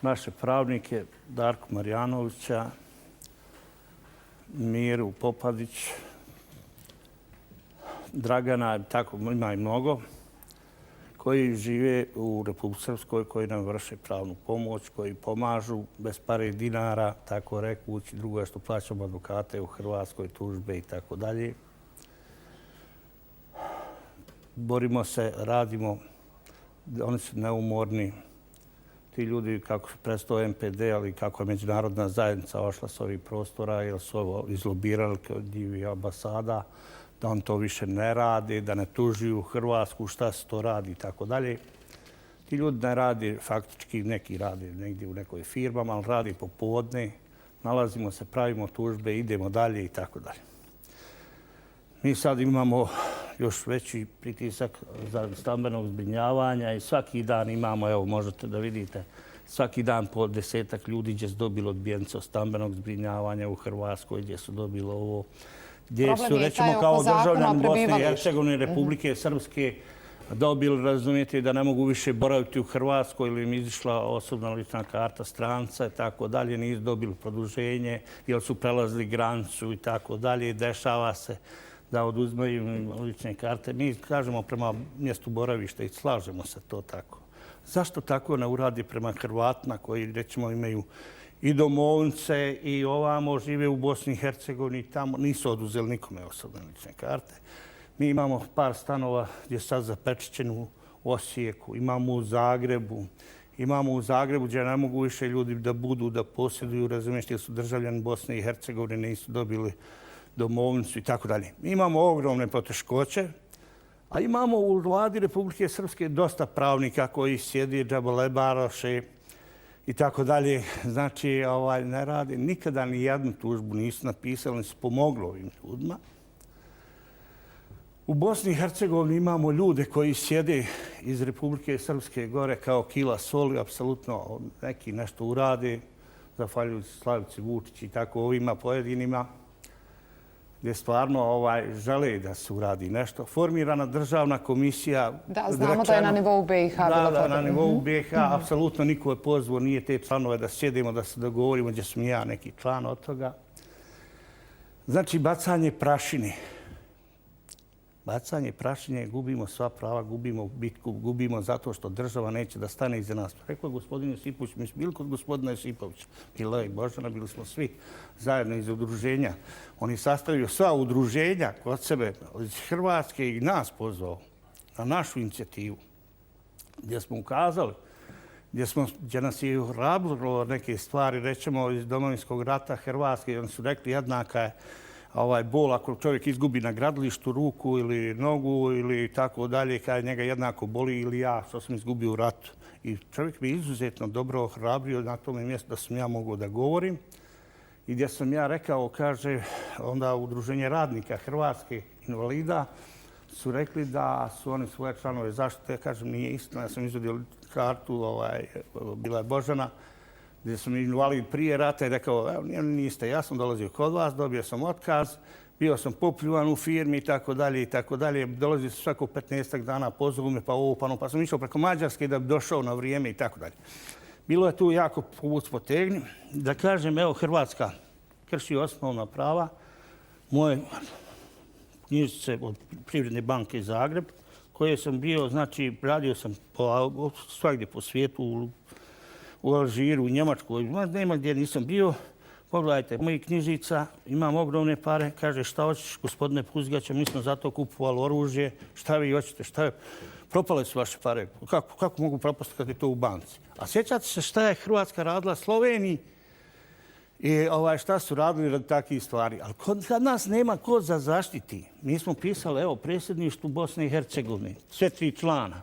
naše pravnike Darka Marjanovića, Miru Popadić, Dragana, tako ima i mnogo, koji žive u Republici Srpskoj, koji nam vrše pravnu pomoć, koji pomažu bez pare dinara, tako rekući. Drugo je što plaćamo advokate u Hrvatskoj, tužbe i tako dalje. Borimo se, radimo. Oni su neumorni. Ti ljudi, kako su prestao MPD, ali kako je međunarodna zajednica ošla s ovih prostora, jer su ovo izlobirali kao divi ambasada, da on to više ne radi, da ne tužuju Hrvatsku, šta se to radi i tako dalje. Ti ljudi ne radi, faktički neki radi negdje u nekoj firmama, ali radi popodne, nalazimo se, pravimo tužbe, idemo dalje i tako dalje. Mi sad imamo još veći pritisak za stambenog zbrinjavanja i svaki dan imamo, evo možete da vidite, svaki dan po 10-ak ljudi gdje su dobili odbijenicu stambenog zbrinjavanja u Hrvatskoj, gdje su dobili ovo, gdje su, recimo, kao državljani Bosne i Hercegovine, Republike Srpske dobili, razumijete, da ne mogu više boraviti u Hrvatskoj ili im izišla osobna lična karta stranca i tako dalje, nisu dobili produženje jer su prelazili granicu i tako dalje. Dešava se da oduzmaju lične karte. Mi kažemo prema mjestu boravišta i slažemo se to tako. Zašto tako ne uradi prema Hrvatima koji, recimo, imaju i domovnice i ovamo žive u Bosni i Hercegovini, tamo nisu oduzeli nikome osobne lične karte. Mi imamo par stanova gdje je sad zapečećen u Osijeku, imamo u Zagrebu. Imamo u Zagrebu gdje ne mogu više ljudi da posjeduju, razumiješ, jer su državljani Bosne i Hercegovine, nisu dobili domovnicu i tako dalje. Mi imamo ogromne poteškoće, a imamo u vladi Republike Srpske dosta pravnika koji sjedi, džabalebaroše i tako dalje. Znači, ne radi nikada ni jednu tužbu, nisu napisali, nisu pomogli ovim ljudima. U Bosni i Hercegovini imamo ljude koji sjede iz Republike Srpske gore kao kila soli, apsolutno neki nešto urade, zahvaljujući Slavici Vučić i tako ovima pojedinima. gdje stvarno žele da se uradi nešto. Formirana državna komisija. Da, znamo da je na nivou BiH bila Da, na nivou BiH. Apsolutno niko je pozvao, nije te članove da sjedimo, da se dogovorimo, gdje sam ja neki član od toga. Znači, bacanje prašine. Bacanje prašine, gubimo sva prava, gubimo bitku, gubimo zato što država neće da stane iza nas. Rekao je gospodin Josipović, mi smo bili kod gospodina Josipovića. Bila je Božana, bili smo svi zajedno iz udruženja. On je sastavio sva udruženja kod sebe iz Hrvatske i nas pozvao na našu inicijativu, gdje smo ukazali, gdje nas je ohrabrilo neke stvari, rećemo iz Domovinskog rata Hrvatske, oni su rekli jednaka je bol ako čovjek izgubi na gradilištu ruku ili nogu ili tako dalje, kada njega jednako boli ili ja što sam izgubio u ratu. I čovjek mi je izuzetno dobro ohrabrio na tome mjestu da sam ja mogao da govorim. I gdje sam ja rekao, kaže, onda Udruženje radnika Hrvatske invalida su rekli da su oni svoje članove zaštite. Kažem, nije istina, ja sam izvodio kartu, bila je Božana, gdje sam invalid prije rata i rekao, evo, niste, ja sam dolazio kod vas, dobio sam otkaz, bio sam popljuvan u firmi i tako dalje i tako dalje. Dolazio sam svako 15 dana, pozovu me pa ovo, pa ono, pa sam išao preko Mađarske da bi došao na vrijeme i tako dalje. Bilo je tu jako povuc potegni. Da kažem, evo, Hrvatska krši osnovna prava. Moje knjižice od Privredne banke Zagreb, koje sam bio, znači, radio sam svagdje po svijetu, u Alžiru, u Njemačkoj, nema gdje nisam bio. Pogledajte, mojih knjižica, imam ogromne pare. Kaže, šta hoćeš, gospodine Puzgaća, mi smo zato kupovali oružje. Šta vi hoćete, šta je? Propale su vaše pare. Kako mogu propasti kad je to u banci? A sjećate se šta je Hrvatska radila Sloveniji i šta su radili radi takvih stvari. Ali kad nas nema ko za zaštiti, mi smo pisali, evo, predsjedništvu Bosne i Hercegovine, sve 3 člana.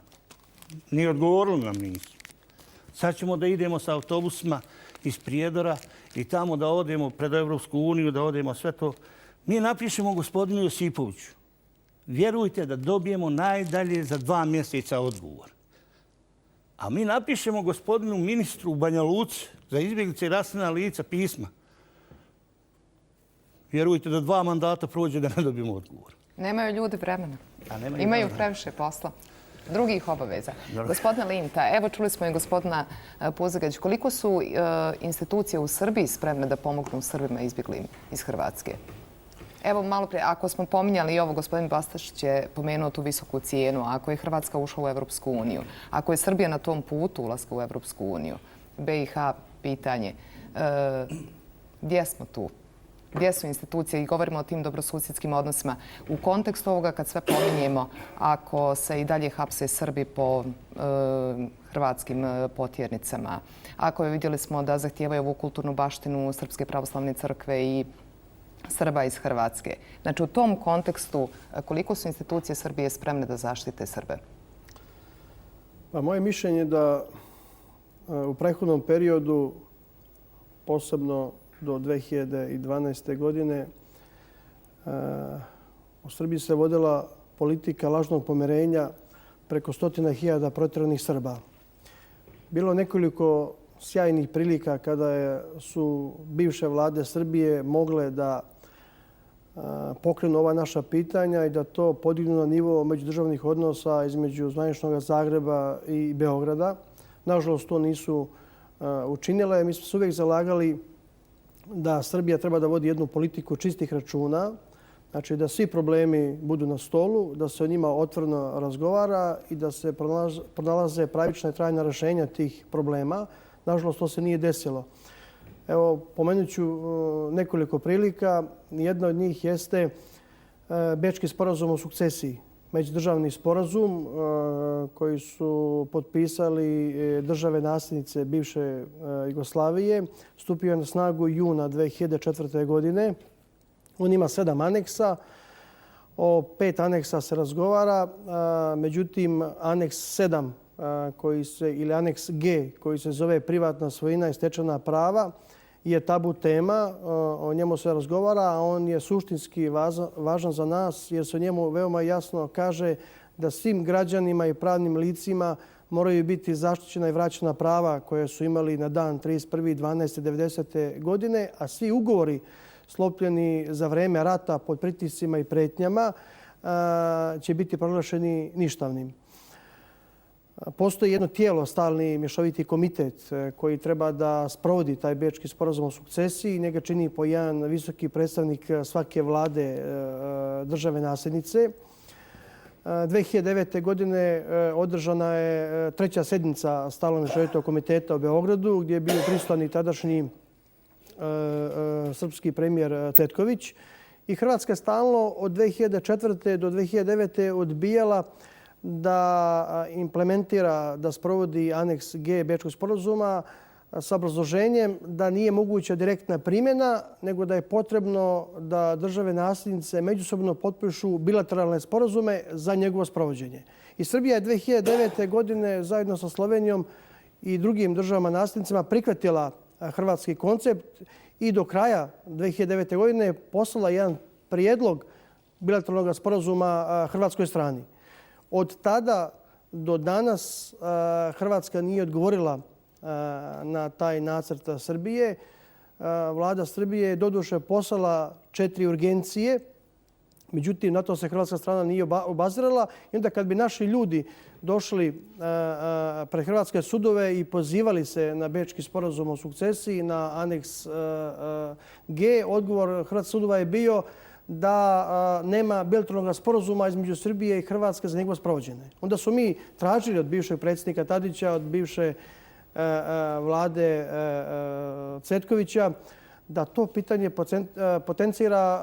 Nije odgovorili nam nisu. Sad ćemo da idemo sa autobusima iz Prijedora i tamo da odemo pred Evropsku uniju, da odemo sve to. Mi napišemo gospodinu Josipoviću. Vjerujte da dobijemo najdalje za 2 mjeseca odgovor. A mi napišemo gospodinu ministru u Banja Luci za izbjeglice i raseljena lica pisma. Vjerujte da 2 mandata prođe da ne dobijemo odgovor. Nemaju ljudi vremena. Imaju previše posla. Drugih obaveza. Gospodina Linta, evo čuli smo i gospodina Puzgać, koliko su institucije u Srbiji spremne da pomognu Srbima izbjeglim iz Hrvatske? Evo malo prije, ako smo pominjali i ovo, gospodin Bastašić je pomenuo tu visoku cijenu, ako je Hrvatska ušla u Evropsku uniju, ako je Srbija na tom putu ulaska u Evropsku uniju, BiH pitanje, gdje smo tu? Gdje su institucije i govorimo o tim dobrosusjedskim odnosima u kontekstu ovoga kad sve pominjemo, ako se i dalje hapse Srbi po hrvatskim potjernicama, ako je vidjeli smo da zahtijevaju ovu kulturnu baštinu Srpske pravoslavne crkve i Srba iz Hrvatske. Znači u tom kontekstu koliko su institucije Srbije spremne da zaštite Srbe? Pa moje mišljenje je da u prethodnom periodu, posebno do 2012. godine, u Srbiji se vodila politika lažnog pomirenja preko 100.000 protjeranih Srba. Bilo nekoliko sjajnih prilika kada su bivše vlade Srbije mogle da pokrenu ova naša pitanja i da to podignu na nivo međudržavnih odnosa između zvaničnog Zagreba i Beograda. Nažalost, to nisu učinile. Mi smo se uvijek zalagali da Srbija treba da vodi jednu politiku čistih računa, znači da svi problemi budu na stolu, da se o njima otvoreno razgovara i da se pronalaze pravična i trajna rješenja tih problema. Nažalost, to se nije desilo. Evo, pomenut ću nekoliko prilika. Jedna od njih jeste Bečki sporazum o sukcesiji. Međudržavni sporazum koji su potpisali države nasljednice bivše Jugoslavije. Stupio je na snagu juna 2004. godine. On ima 7 aneksa. O 5 aneksa se razgovara. Međutim, aneks 7 ili aneks G koji se zove privatna svojina i stečena prava je tabu tema. O njemu se razgovara, a on je suštinski važan za nas jer se o njemu veoma jasno kaže da svim građanima i pravnim licima moraju biti zaštićena i vraćena prava koje su imali na dan 31.12.1990. godine, a svi ugovori sklopljeni za vreme rata pod pritiscima i pretnjama će biti proglašeni ništavnim. Postoji jedno tijelo, stalni mješoviti komitet koji treba da sprovodi taj Bečki sporazum o sukcesiji. Njega čini po jedan visoki predstavnik svake vlade države nasljednice. 2009. godine održana je treća sednica stalnog mješovitog komiteta u Beogradu gdje je bio prisutan i tadašnji srpski premijer Cvetković. I Hrvatska je stalno od 2004. do 2009. odbijala da implementira, da sprovodi aneks G Bečkog sporazuma sa obrazloženjem da nije moguća direktna primjena, nego da je potrebno da države nasljednice međusobno potpišu bilateralne sporazume za njegovo sprovođenje. I Srbija je 2009. godine zajedno sa Slovenijom i drugim državama nasljednicima prihvatila hrvatski koncept i do kraja 2009. godine poslala jedan prijedlog bilateralnog sporazuma hrvatskoj strani. Od tada do danas Hrvatska nije odgovorila na taj nacrt Srbije. Vlada Srbije je doduše poslala 4 urgencije, međutim na to se hrvatska strana nije obazirala. I onda kad bi naši ljudi došli pred hrvatske sudove i pozivali se na Bečki sporazum o sukcesiji, na aneks G, odgovor hrvatskih sudova je bio da nema bilateralnog sporazuma između Srbije i Hrvatske za njegovo sprovođenje. Onda su mi tražili od bivšeg predsjednika Tadića, od bivše vlade Cvetkovića da to pitanje potencira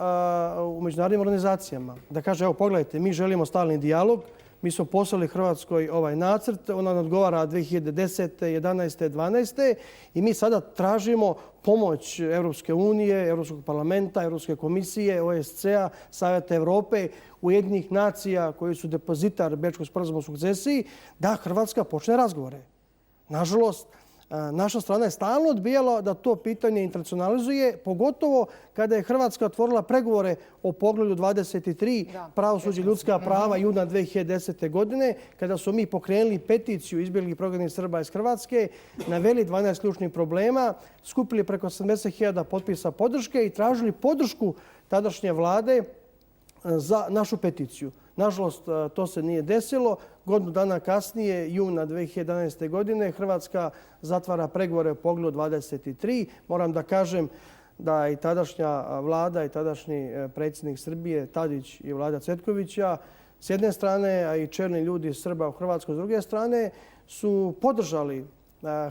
u međunarodnim organizacijama. Da kaže, evo pogledajte, mi želimo stalni dijalog, mi smo poslali Hrvatskoj ovaj nacrt, ona odgovara 2010. 11. 12. i mi sada tražimo pomoć Europske unije, Europskog parlamenta, Europske komisije, OSCE-a, Savjeta Evrope, Ujedinjenih nacija koji su depozitar Bečkog sporazuma o sukcesiji, da Hrvatska počne razgovore. Nažalost, naša strana je stalno odbijala da to pitanje internacionalizuje, pogotovo kada je Hrvatska otvorila pregovore o poglavlju 23 pravosuđe i ljudska prava juna 2010. godine, kada su mi pokrenuli peticiju izbjeglih i prognanih Srba iz Hrvatske, naveli 12 ključnih problema, skupili preko 70.000 potpisa podrške i tražili podršku tadašnje vlade za našu peticiju. Nažalost, to se nije desilo. Godinu dana kasnije, juna 2011. godine, Hrvatska zatvara pregovore o poglavlju 23. Moram da kažem da i tadašnja vlada i tadašnji predsjednik Srbije, Tadić i vlada Cvetkovića, s jedne strane, a i čelni ljudi Srba u Hrvatskoj s druge strane, su podržali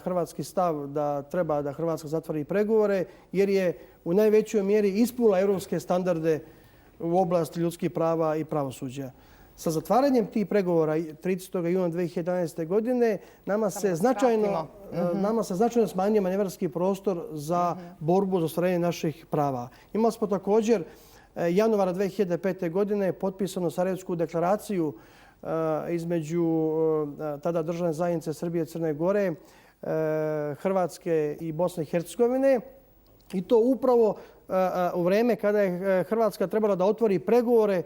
hrvatski stav da treba da Hrvatska zatvori pregovore, jer je u najvećoj mjeri ispunila europske standarde u oblasti ljudskih prava i pravosuđa. Sa zatvaranjem tih pregovora 30. juna 2011. godine nama se značajno smanjio manevarski prostor za borbu za ostvarenje naših prava. Imali smo također januara 2005. godine potpisanu Sarajevsku deklaraciju između tada državne zajednice Srbije i Crne Gore, Hrvatske i Bosne i Hercegovine. I to upravo u vreme kada je Hrvatska trebala da otvori pregovore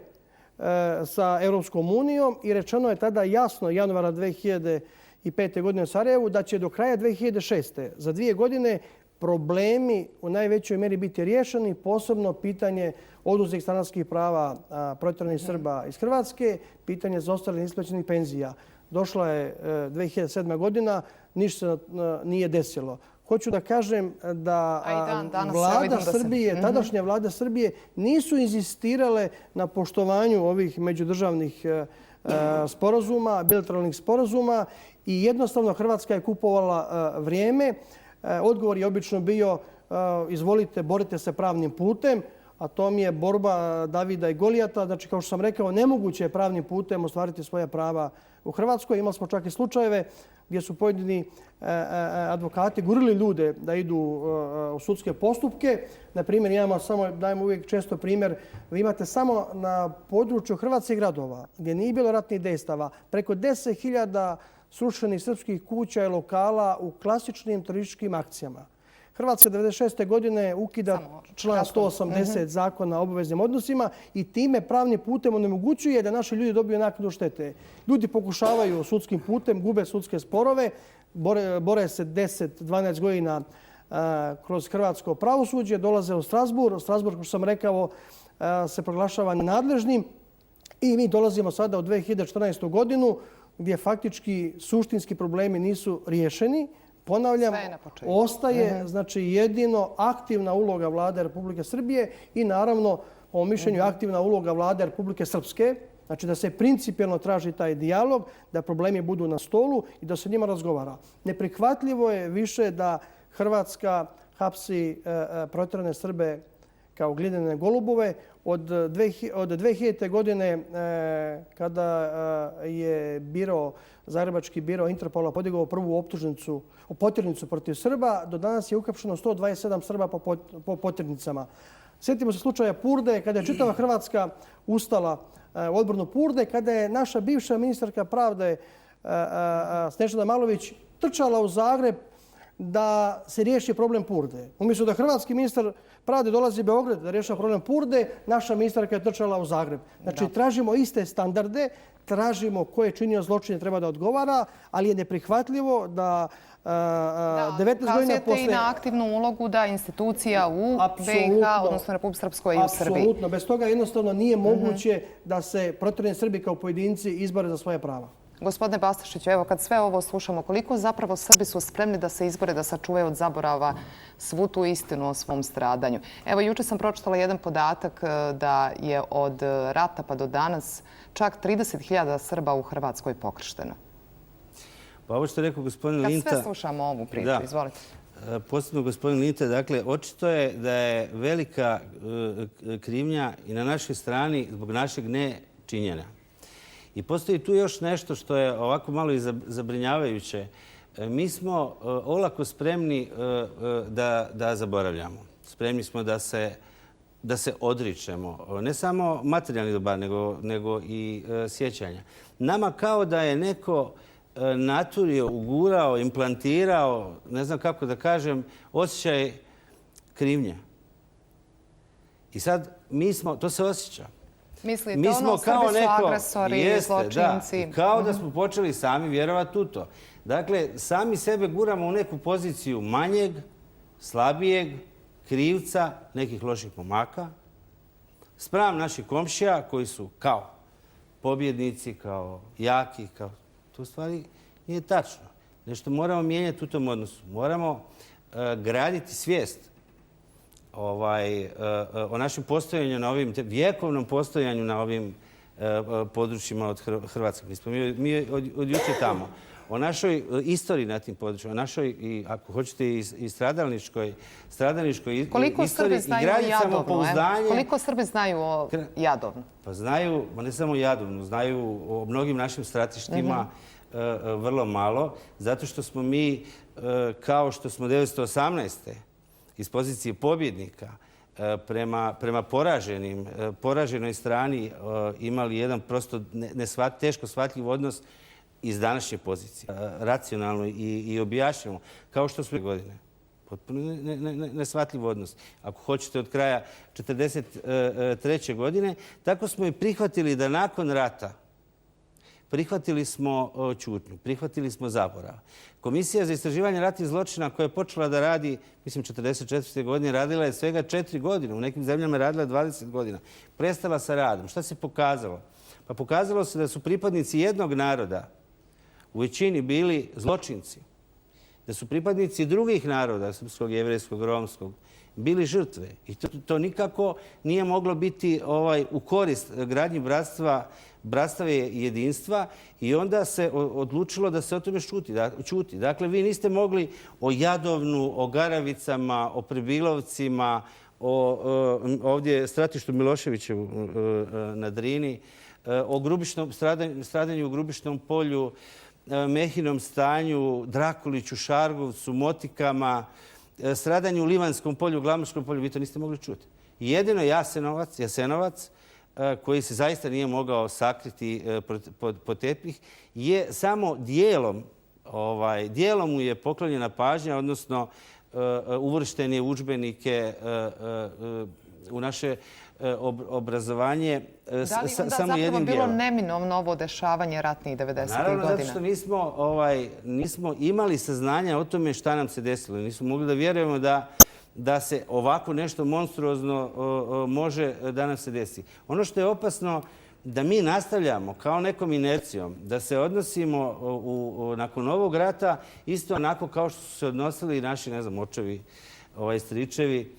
sa Europskom unijom i rečeno je tada jasno januara 2005. godine u Sarajevu da će do kraja 2006. za 2 godine problemi u najvećoj mjeri biti riješeni, posebno pitanje oduzetih stanarskih prava protjeranih Srba iz Hrvatske, pitanje zaostalih isplaćenih penzija. Došla je 2007. godina, ništa se nije desilo. Hoću da kažem da vlada Srbije, tadašnja vlada Srbije nisu inzistirale na poštovanju ovih međudržavnih sporazuma, bilateralnih sporazuma i jednostavno Hrvatska je kupovala vrijeme. Odgovor je obično bio izvolite, borite se pravnim putem, a to mi je borba Davida i Golijata. Znači, kao što sam rekao, nemoguće je pravnim putem ostvariti svoja prava u Hrvatskoj. Imali smo čak i slučajeve gdje su pojedini advokati gurili ljude da idu u sudske postupke. Na primjer, dajemo uvijek često primjer, vi imate samo na području hrvatskih gradova gdje nije bilo ratnih dejstava preko 10.000 srušenih srpskih kuća i lokala u klasičnim terorističkim akcijama. Hrvatska 1996. godine ukida član 180 zakona o obaveznim odnosima i time pravnim putem onemogućuje da naši ljudi dobiju naknadu štete. Ljudi pokušavaju sudskim putem, gube sudske sporove, bore se 10-12 godina kroz hrvatsko pravosuđe, dolaze u Strasbourg. Strasbourg, kao što sam rekao, se proglašava nadležnim i mi dolazimo sada u 2014. godinu gdje faktički suštinski problemi nisu riješeni. Ponavljam, ostaje znači jedino aktivna uloga Vlade Republike Srbije i naravno, po mišljenju, aktivna uloga Vlade Republike Srpske. Znači da se principijelno traži taj dijalog, da problemi budu na stolu i da se njima razgovara. Neprihvatljivo je više da Hrvatska hapsi protjerane Srbe kao glinene golubove. Od 2000. godine kada je Zagrebački biro Interpola podigao prvu optužnicu o potjernicu protiv Srba, do danas je uhapšeno 127 Srba po potjernicama. Sjetimo se slučaja Purde, kada je čitava Hrvatska ustala u odbranu Purde, kada je naša bivša ministarka pravde Snežana Malović trčala u Zagreb da se riješi problem Purde. Umjesto da hrvatski ministar pravde dolazi u Beograd da rješava problem Purde, naša ministarka je trčala u Zagreb. Znači, tražimo iste standarde, tražimo ko je činio zločine treba da odgovara, ali je neprihvatljivo da 19 godina posle... i na aktivnu ulogu da institucija u BiH, odnosno Republike Srpskoj i u Srbiji. Apsolutno. Bez toga jednostavno nije moguće da se protjerani Srbi kao pojedinci izbore za svoje prava. Gospodine Bastašiću, evo kad sve ovo slušamo, koliko zapravo Srbi su spremni da se izbore, da sačuvaju od zaborava svu tu istinu o svom stradanju? Evo, juče sam pročitala jedan podatak da je od rata pa do danas čak 30.000 Srba u Hrvatskoj pokršteno. Pa ovo što je rekao gospodin Linta... Kad sve slušamo ovu priču, izvolite. Posebno gospodin Linta, dakle, očito je da je velika krivnja i na našoj strani zbog našeg nečinjenja. I postoji tu još nešto što je ovako malo i zabrinjavajuće. Mi smo olako spremni da zaboravljamo. Spremni smo da se odričemo. Ne samo materijalnih dobara, nego i sjećanja. Nama kao da je neko naturio, ugurao, implantirao, ne znam kako da kažem, osjećaj krivnje. I sad mi smo, to se osjeća. Mislite, ono, Srbi su agresori, zločinci. Da, kao da smo počeli sami vjerovati u to. Dakle, sami sebe guramo u neku poziciju manjeg, slabijeg, krivca, nekih loših momaka, spram naših komšija koji su kao pobjednici, kao jaki, kao... To u stvari nije tačno. Nešto moramo mijenjati u tom odnosu. Moramo graditi svijest o našem postojanju na ovim, vjekovnom postojanju na ovim područjima od Hrvatske. Mi od juče tamo. O našoj istoriji na tim područjima, o našoj, i ako hoćete, i stradalničkoj istoriji i graditi samopouzdanje. Koliko Srbi znaju o Jadovnu? Pa znaju, ne samo Jadovnu, znaju o mnogim našim stratištima vrlo malo, zato što smo mi, kao što smo 1918. iz pozicije pobjednika prema poraženoj strani imali jedan prosto teško shvatljiv odnos iz današnje pozicije. Racionalno i objašnjamo, kao što smo godine. Potpuno neshvatljiv odnos. Ako hoćete od kraja 1943. godine, tako smo i prihvatili da nakon rata prihvatili smo ćutnju, prihvatili smo zaborav. Komisija za istraživanje ratnih zločina koja je počela da radi, mislim, 1944. godine, radila je svega 4 godine. U nekim zemljama je radila 20 godina. Prestala sa radom. Šta se pokazalo? Pa pokazalo se da su pripadnici jednog naroda u većini bili zločinci. Da su pripadnici drugih naroda, srpskog, jevrejskog, romskog, bili žrtve. I to nikako nije moglo biti u korist gradnji bratstva i jedinstva i onda se odlučilo da se o tome ćuti. Dakle, vi niste mogli o Jadovnu, o Garavicama, o Prebilovcima, o ovdje stratištu Miloševićevu na Drini, o stradanju u Grubišnom polju, Mehinom stanju, Drakuliću, Šargovcu, Motikama, stradanju u Livanskom polju, Glamočkom polju, vi to niste mogli čuti. Jedino Jasenovac, koji se zaista nije mogao sakriti pod tepih, je samo dijelom mu je poklonjena pažnja, odnosno uvršten je u udžbenike u naše obrazovanje Da li onda samo zapravo jednim bilo dijelom. neminovno ovo dešavanje ratnih 90-ih Naravno, godina? zato što nismo imali saznanja o tome šta nam se desilo. Nismo mogli da vjerujemo da se ovako nešto monstruozno može da nam se desi. Ono što je opasno, da mi nastavljamo kao nekom inercijom, da se odnosimo nakon ovog rata isto onako kao što su se odnosili i naši, ne znam, očevi, stričevi,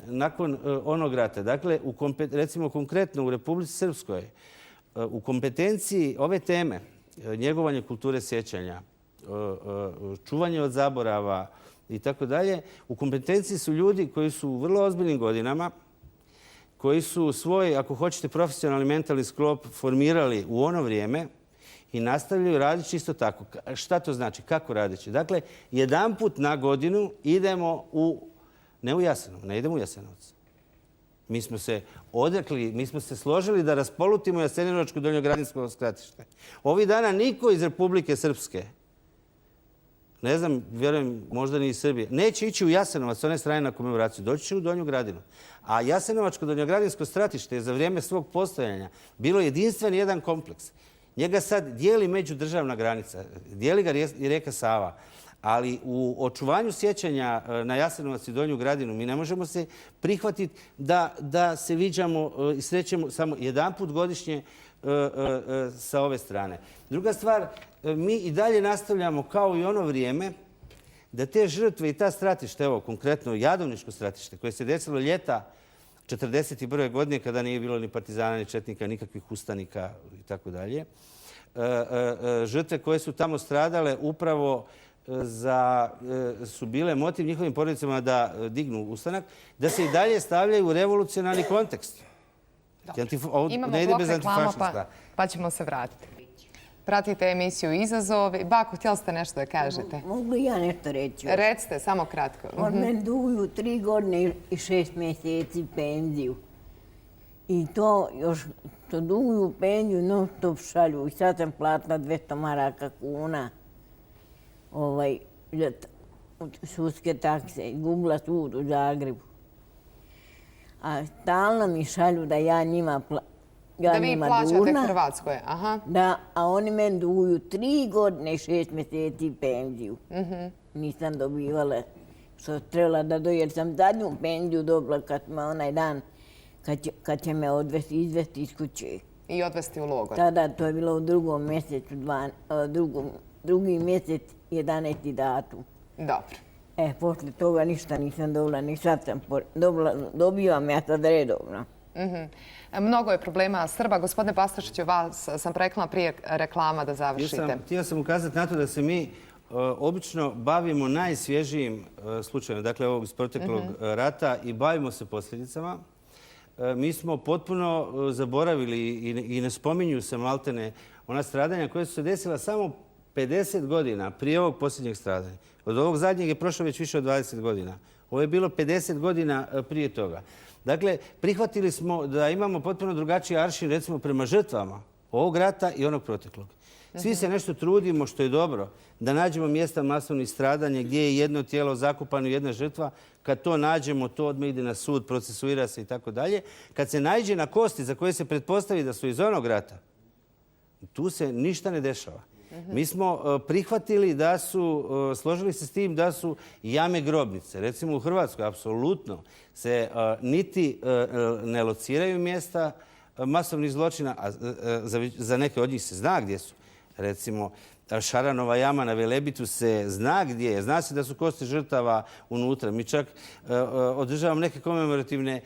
nakon onog rata. Dakle, recimo konkretno u Republici Srpskoj, u kompetenciji ove teme, njegovanje kulture sjećanja, čuvanje od zaborava i tako dalje, u kompetenciji su ljudi koji su u vrlo ozbiljnim godinama, koji su svoj, ako hoćete, profesionalni mentalni sklop formirali u ono vrijeme i nastavljaju raditi isto tako. Šta to znači? Kako radići? Dakle, jedanput na godinu idemo ne u Jasenovac, ne idemo u Jasenovac. Mi smo se odrekli, mi smo se složili da raspolutimo Jasenovačko donjogradinsko stratište. Ovih dana niko iz Republike Srpske, ne znam, vjerujem, možda ni iz Srbije, neće ići u Jasenovac s one strane na komemoraciju, doći će u Donju Gradinu. A Jasenovačko donjogradinsko stratište je za vrijeme svog postojanja bilo jedinstven jedan kompleks. Njega sad dijeli međudržavna granica, dijeli ga i rijeka Sava. Ali u očuvanju sjećanja na Jasenovac i Donju Gradinu mi ne možemo se prihvatiti da se viđamo i srećemo samo jedanput godišnje sa ove strane. Druga stvar, mi i dalje nastavljamo kao i ono vrijeme da te žrtve i ta stratište, evo konkretno Jadovničko stratište koje se desilo ljeta 1941. godine kada nije bilo ni partizana, ni četnika, nikakvih ustanika i tako dalje. Žrtve koje su tamo stradale upravo su bile motiv njihovim porodicama da dignu ustanak, da se i dalje stavljaju u revolucionarni kontekst. Imamo blok reklama pa ćemo se vratiti. Pratite emisiju Izazovi. Bako, htjeli ste nešto da kažete? Mogu ja nešto reći? Recite, samo kratko. Od mene duguju 3 godine i 6 mjeseci penziju. I to još, to duguju penziju, non stop šalju. I sad sam platila 200 maraka kuna. Sudske takse. Izgubila sud u Zagrebu. A stalno mi šalju da ja njima da vi plaćate Hrvatskoj, aha. Da, a oni meni duguju 3 godine i 6 mjeseci penziju. Nisam dobivala što trebala da dojem. Jer sam zadnju penziju dobila kad me onaj dan, kad će me izvesti iz kuće. I odvesti u logor. Tada, to je bilo u drugom mjesecu, drugi mjesec, 11. datum. Dobro. Posle toga ništa nisam dobila, ni sad sam dobivam ja sad redovno. Mnogo je problema Srba. Gospodine Pastošiću, vas sam prekla prije reklama da završite. Htio sam ukazati na to da se mi obično bavimo najsvježijim slučajima, dakle ovog iz proteklog rata i bavimo se posljedicama. Mi smo potpuno zaboravili i ne spominju se maltene ona stradanja koja su se desila samo 50 godina prije ovog posljednjeg stradanja. Od ovog zadnjeg je prošlo već više od 20 godina. Ovo je bilo 50 godina prije toga. Dakle, prihvatili smo da imamo potpuno drugačiji aršin, recimo, prema žrtvama ovog rata i onog proteklog. Svi se nešto trudimo, što je dobro, da nađemo mjesta masovnih stradanja gdje je jedno tijelo zakopano i jedna žrtva. Kad to nađemo, to odmah ide na sud, procesuira se i tako dalje. Kad se naiđe na kosti za koje se pretpostavi da su iz onog rata, tu se ništa ne dešava. Mi smo prihvatili da su, složili se s tim da su jame grobnice. Recimo u Hrvatskoj apsolutno se niti ne lociraju mjesta masovnih zločina, a za neke od njih se zna gdje su. Recimo Šaranova jama na Velebitu se zna gdje je. Zna se da su kosti žrtava unutra. Mi čak održavamo neke komemorativne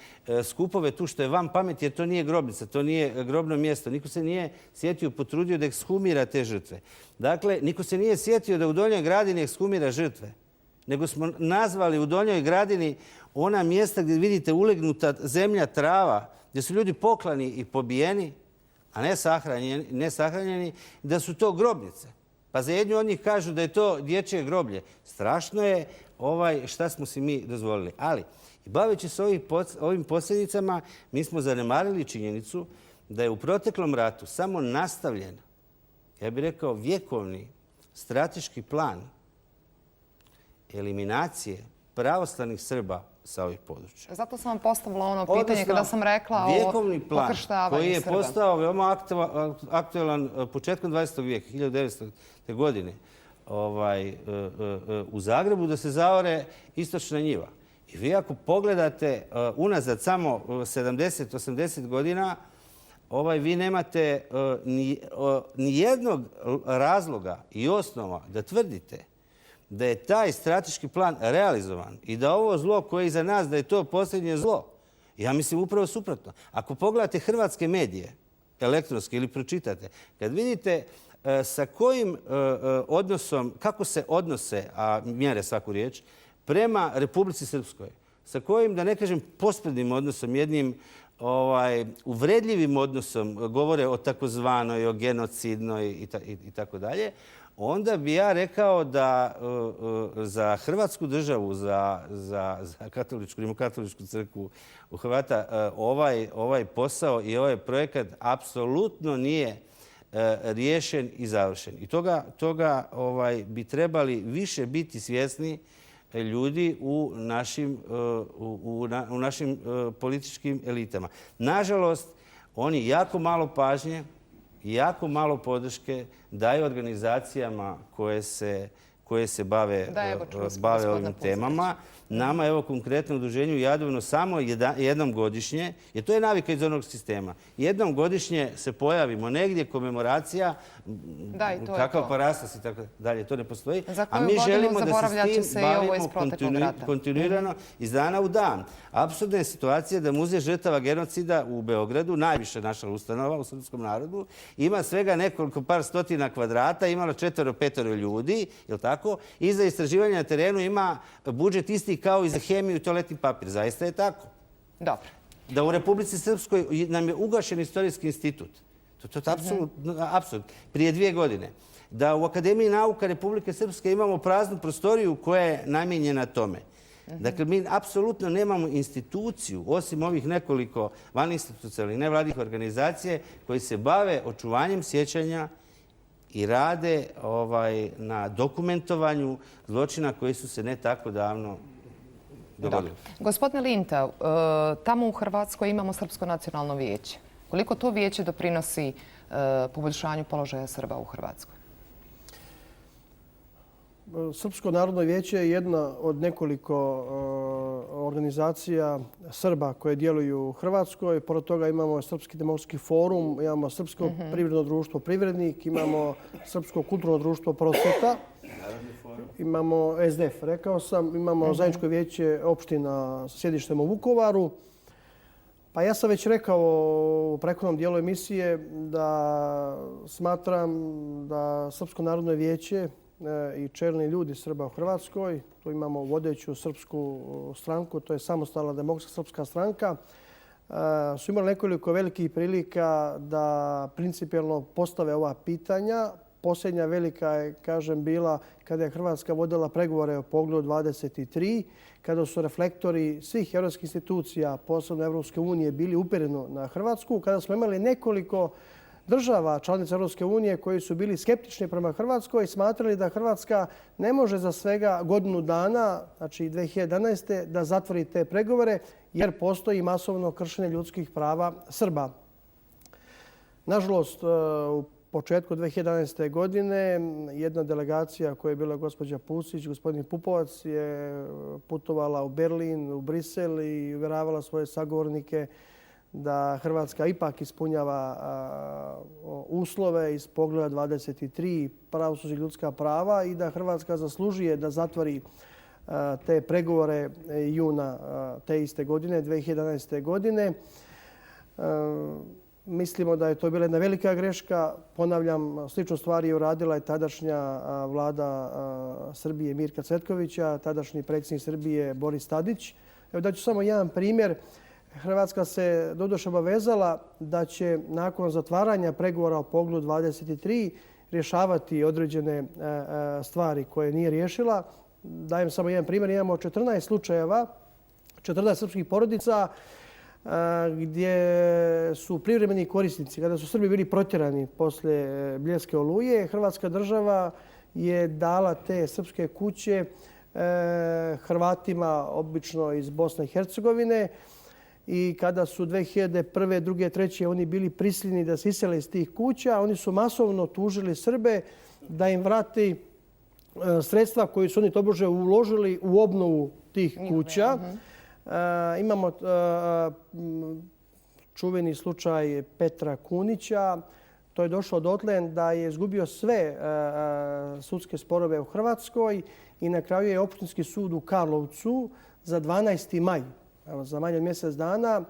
skupove tu što je van pameti jer to nije grobnica, to nije grobno mjesto. Niko se nije sjetio, potrudio da ekshumira te žrtve. Dakle, niko se nije sjetio da u Donjoj Gradini ekshumira žrtve. Nego smo nazvali u Donjoj Gradini ona mjesta gdje vidite ulegnuta zemlja, trava, gdje su ljudi poklani i pobijeni, a ne sahranjeni, da su to grobnice. Pa za jednu od njih kažu da je to dječje groblje. Strašno je šta smo si mi dozvolili. Ali, baveći se ovim posljedicama, mi smo zanemarili činjenicu da je u proteklom ratu samo nastavljen, ja bih rekao, vjekovni strateški plan eliminacije pravoslavnih Srba sa ovih područja. Zato sam vam postavila ono pitanje kada sam rekla o vjekovni plan koji je Srba. postao veoma aktualan početkom 20. vijeka, 1900. godine, u Zagrebu da se zaore istočna njiva. I vi ako pogledate unazad samo 70-80 godina, vi nemate ni jednog razloga i osnova da tvrdite da je taj strateški plan realizovan i da ovo zlo koje je iza nas, da je to posljednje zlo. Ja mislim upravo suprotno. Ako pogledate hrvatske medije, elektronske ili pročitate, kad vidite sa kojim odnosom, kako se odnose, a mjere svaku riječ, prema Republici Srpskoj, sa kojim, da ne kažem, posprednim odnosom, jednim uvredljivim odnosom govore o takozvanoj, o genocidnoj i tako dalje, onda bi ja rekao da za Hrvatsku državu, za katoličku crkvu u Hrvata, ovaj posao i ovaj projekat apsolutno nije riješen i završen. I toga bi trebali više biti svjesni ljudi u našim političkim elitama. Nažalost, oni jako malo pažnje i jako malo podrške daju organizacijama koje se bave ovim temama. Nama, evo, konkretno u udruženju Jadovno samo jednom godišnje, jer to je navika iz onog sistema, jednom godišnje se pojavimo negdje, komemoracija, kakav parastas i tako dalje, to ne postoji. A mi želimo da se s tim bavimo kontinuirano iz dana u dan. Apsurdna je situacija da Muzej žrtava genocida u Beogradu, najviše naša ustanova u srpskom narodu, ima svega nekoliko par stotina kvadrata, imalo 4-5 ljudi, je li tako? I za istraživanje na terenu ima budžet isti kao i za hemiju i toaletni papir. Zaista je tako. Dobro. Da u Republici Srpskoj nam je ugašen istorijski institut. To je apsurd. Prije 2 godine. Da u Akademiji nauka Republike Srpske imamo praznu prostoriju koja je namijenjena tome. Dakle, mi apsolutno nemamo instituciju, osim ovih nekoliko vaninstitucionalnih nevladih organizacije koji se bave očuvanjem sjećanja i rade na dokumentovanju zločina koji su se ne tako davno dogodili. Gospodine Linta, tamo u Hrvatskoj imamo Srpsko nacionalno vijeće. Koliko to vijeće doprinosi poboljšanju položaja Srba u Hrvatskoj? Srpsko narodno vijeće je jedna od nekoliko organizacija Srba koje djeluju u Hrvatskoj. Pored toga imamo Srpski demokratski forum, imamo Srpsko privredno društvo Privrednik, imamo Srpsko kulturno društvo Prosvjeta, imamo SDF, rekao sam, imamo zajedničko vijeće opština sa sjedištem u Vukovaru. Pa ja sam već rekao u prethodnom dijelu emisije da smatram da Srpsko narodno vijeće i čelni ljudi Srba u Hrvatskoj, tu imamo vodeću srpsku stranku, to je Samostalna demokratska srpska stranka, su imali nekoliko velikih prilika da principijelno postave ova pitanja. Posljednja velika je, kažem, bila kada je Hrvatska vodila pregovore o Poglavlju 23, kada su reflektori svih europskih institucija, posebno Evropske unije, bili upereno na Hrvatsku, kada smo imali nekoliko država članica Europske unije koji su bili skeptični prema Hrvatskoj i smatrali da Hrvatska ne može za svega godinu dana, znači 2011. da zatvori te pregovore jer postoji masovno kršenje ljudskih prava Srba. Nažalost, u početku 2011. godine jedna delegacija koja je bila gospođa Pusić, gospodin Pupovac je putovala u Berlin, u Brisel i uvjeravala svoje sagovornike da Hrvatska ipak ispunjava uslove iz Poglavlja 23 pravosuđe i ljudska prava i da Hrvatska zaslužuje da zatvori te pregovore juna te iste godine, 2011. godine. Mislimo da je to bila jedna velika greška. Ponavljam, sličnu stvar je uradila i tadašnja vlada Srbije Mirka Cvetkovića, tadašnji predsjednik Srbije Boris Tadić. Evo daću samo jedan primjer. Hrvatska se doduše obavezala da će nakon zatvaranja pregovora o Poglavlju 23 rješavati određene stvari koje nije riješila. Dajem samo jedan primjer. Imamo 14 slučajeva, 14 srpskih porodica gdje su privremeni korisnici. Kada su Srbi bili protjerani poslije Bljeske oluje, Hrvatska država je dala te srpske kuće Hrvatima, obično iz Bosne i Hercegovine. I kada su 2001. 2. 3. oni bili prisiljeni da se isele iz tih kuća, oni su masovno tužili Srbe da im vrati sredstva koje su oni tobože uložili u obnovu tih kuća. Imamo čuveni slučaj Petra Kunića. To je došlo dotle da je izgubio sve sudske sporove u Hrvatskoj i na kraju je opštinski sud u Karlovcu za 12. maj, za manje od mjesec dana,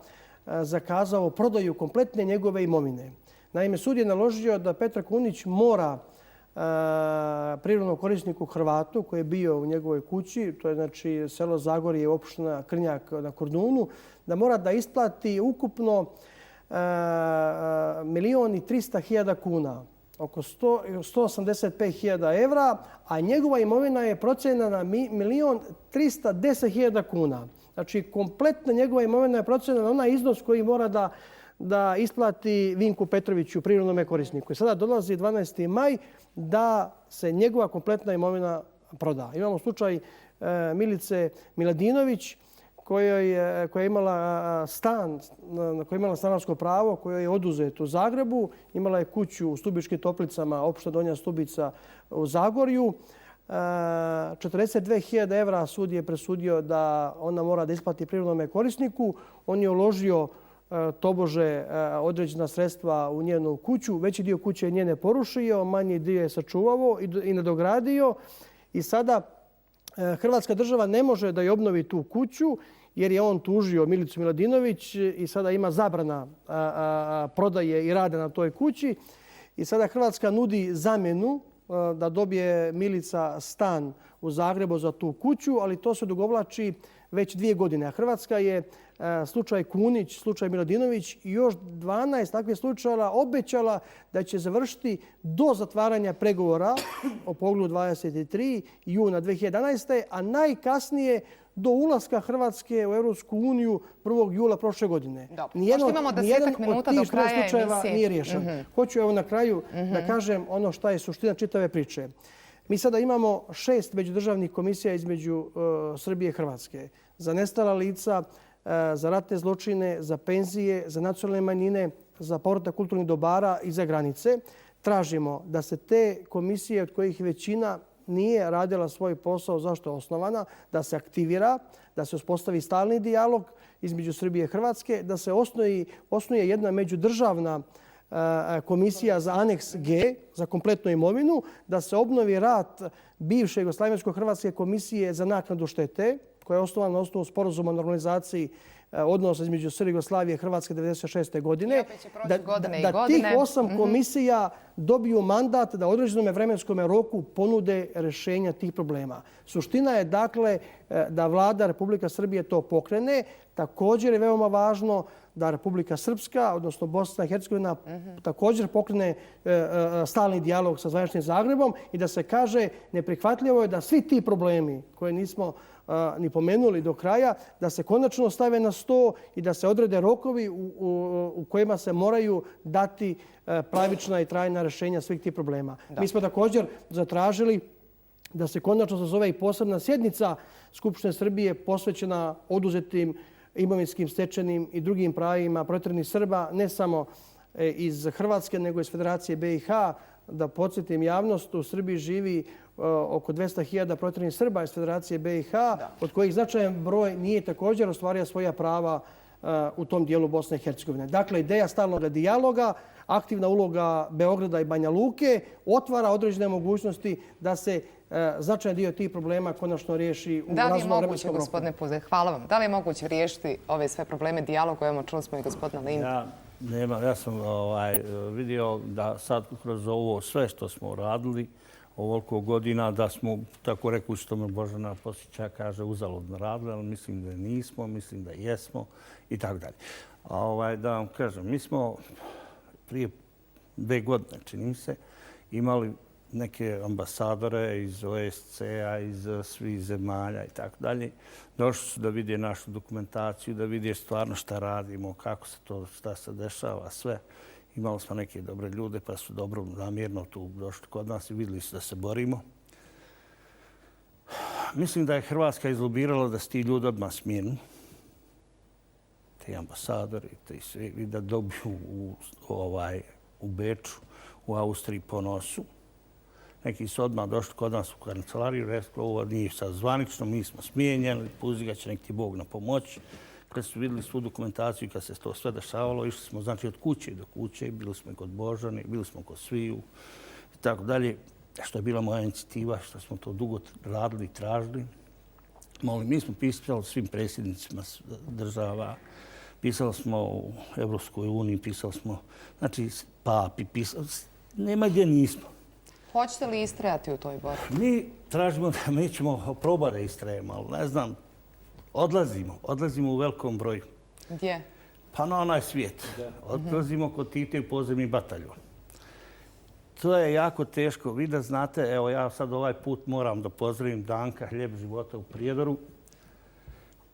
zakazao prodaju kompletne njegove imovine. Naime, sud je naložio da Petar Kunić mora prirodnom korisniku Hrvatu koji je bio u njegovoj kući, to je znači selo Zagorje, opština Krnjak na Kordunu, da mora da isplati ukupno 1.300.000 kuna, oko 185.000 evra, a njegova imovina je procenjena na 1.310.000 kuna. Znači, kompletna njegova imovina je procenjena na onaj iznos koji mora da isplati Vinku Petroviću, prirodnome korisniku. I sada dolazi 12. maj da se njegova kompletna imovina proda. Imamo slučaj Milice Miladinović koja je imala stan, koja je imala stanarsko pravo, koja je oduzet u Zagrebu. Imala je kuću u Stubičkim Toplicama, opšta Donja Stubica u Zagorju. 42.000 evra sud je presudio da ona mora da isplati prirodnome korisniku. On je uložio tobože određena sredstva u njenu kuću. Veći dio kuće je njene porušio, manji dio je sačuvao i nadogradio. I sada Hrvatska država ne može da je obnovi tu kuću jer je on tužio Milicu Miladinović i sada ima zabrana prodaje i rada na toj kući. I sada Hrvatska nudi zamjenu da dobije Milica stan u Zagrebu za tu kuću, ali to se odugovlači već 2 godine. A Hrvatska je slučaj Kunić, slučaj Miladinović i još 12 takvih slučajeva obećala da će završiti do zatvaranja pregovora o Poglavlju 23 juna 2011. a najkasnije do ulaska Hrvatske u Europsku uniju 1. jula prošle godine. Nijedan od tih slučajeva nije riješen. Hoću evo na kraju da kažem ono šta je suština čitave priče. Mi sada imamo 6 međudržavnih komisija između Srbije i Hrvatske. Za nestala lica, za ratne zločine, za penzije, za nacionalne manjine, za povratak kulturnih dobara i za granice. Tražimo da se te komisije, od kojih većina nije radila svoj posao, zašto je osnovana, da se aktivira, da se uspostavi stalni dijalog između Srbije i Hrvatske, da se osnuje jedna međudržavna komisija za aneks G, za kompletnu imovinu, da se obnovi rad bivše Jugoslavensko-Hrvatske komisije za naknadu štete, koja je osnovana na osnovu sporazuma o normalizaciji odnosa između Srbije i Jugoslavije i Hrvatske 1996. godine, da tih 8 komisija dobiju mandat da u određenom vremenskom roku ponude rješenja tih problema. Suština je dakle da vlada Republika Srbije to pokrene. Također je veoma važno da Republika Srpska, odnosno Bosna i Hercegovina, također pokrene stalni dijalog sa zvaničnim Zagrebom i da se kaže neprihvatljivo je da svi ti problemi koje nismo ni pomenuli do kraja, da se konačno stave na sto i da se odrede rokovi u kojima se moraju dati pravična i trajna rješenja svih tih problema. Mi smo također zatražili da se konačno sazove i posebna sjednica Skupštine Srbije posvećena oduzetim imovinskim, stečenim i drugim pravima proteranih Srba, ne samo iz Hrvatske, nego iz Federacije BiH. Da podsjetim javnost, u Srbiji živi oko 200.000 proteranih Srba iz Federacije BiH, od kojih značajan broj nije također ostvario svoja prava u tom dijelu Bosne i Hercegovine. Dakle, ideja stalnog dijaloga, aktivna uloga Beograda i Banja Luke otvara određene mogućnosti da se značajan dio tih problema konačno riješi u razumnom vremenskom roku. Da li je moguće, gospodine Puze, hvala vam, da li je moguće riješiti ove sve probleme dijaloga? Evo, čuli smo i gospodina Lindu. Ja sam vidio da sad kroz ovo sve što smo radili ovoliko godina, da smo, tako rekli što me Božana Poslića kaže, uzaludno radili, ali mislim da nismo, mislim da jesmo i tako dalje. Da vam kažem, mi smo prije 2 godine, čini mi se, imali neke ambasadore iz OSCE-a, iz svih zemalja i tako dalje. Došli su da vide našu dokumentaciju, da vide stvarno šta radimo, kako se to, šta se dešava, sve. Imali smo neke dobre ljude pa su dobro namjerno tu došli kod nas i vidjeli su da se borimo. Mislim da je Hrvatska izlobirala da se ti ljudi odmah smijenu. Te ambasadori, te sve, i da dobiju u Beču, u Austriji po nosu. Neki su odmah došli kod nas u kancelariju, rekli ovo nije sad zvanično, mi smo smijenjeni, puzi ga će nek ti Bog na pomoć. Kad su vidjeli svu dokumentaciju, kad se to sve dešavalo, išli smo znači od kuće do kuće, bili smo kod Božane, bili smo kod sviju i tako dalje. Što je bila moja inicijativa, što smo to dugo radili i tražili. Mi smo pisali svim predsjednicima država, pisali smo u Evropskoj uniji, pisali smo, znači, papi, pisali, nema gdje nismo. Hoćete li istrajati u toj borbi? Mi tražimo da mi ćemo probati da istrajemo, ali ne znam, odlazimo u velikom broju. Gdje? Pa na onaj svijet. Odlazimo kod Tite u pozemni bataljon. To je jako teško. Vi da znate, evo ja sad ovaj put moram da pozdravim Danka, Hljeb života u Prijedoru.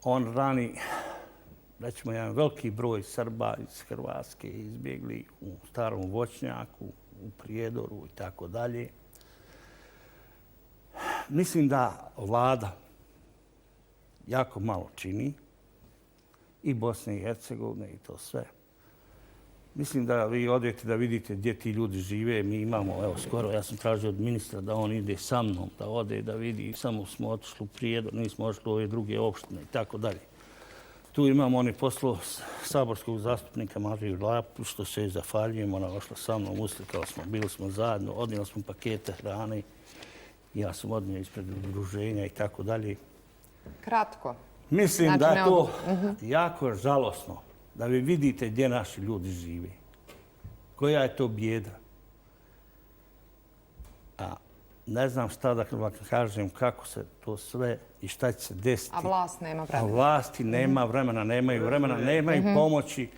On rani, recimo, jedan veliki broj Srba iz Hrvatske izbjegli u Starom Voćnjaku, u Prijedoru i tako dalje. Mislim da vlada jako malo čini, i Bosne i Hercegovine i to sve. Mislim da vi odete da vidite gdje ti ljudi žive. Mi imamo, evo skoro, ja sam tražio od ministra da on ide sa mnom, da ode da vidi. Samo smo otišli u Prijedor, nismo otišli u ove druge opštine i tako dalje. Tu imamo oni poslo saborskog zastupnika Mariju Lapu, što se zahvaljujem. Ona ošla sa mnom, uslikala smo, bili smo zajedno, odnijeli smo pakete hrane. Ja sam odnio ispred udruženja i tako dalje. Kratko. Mislim da je to jako žalosno da vi vidite gdje naši ljudi žive. Koja je to bijeda. A ne znam šta da vam kažem, kako se to sve i šta će se desiti. A vlast nema vremena. A vlasti nema vremena, nemaju pomoći.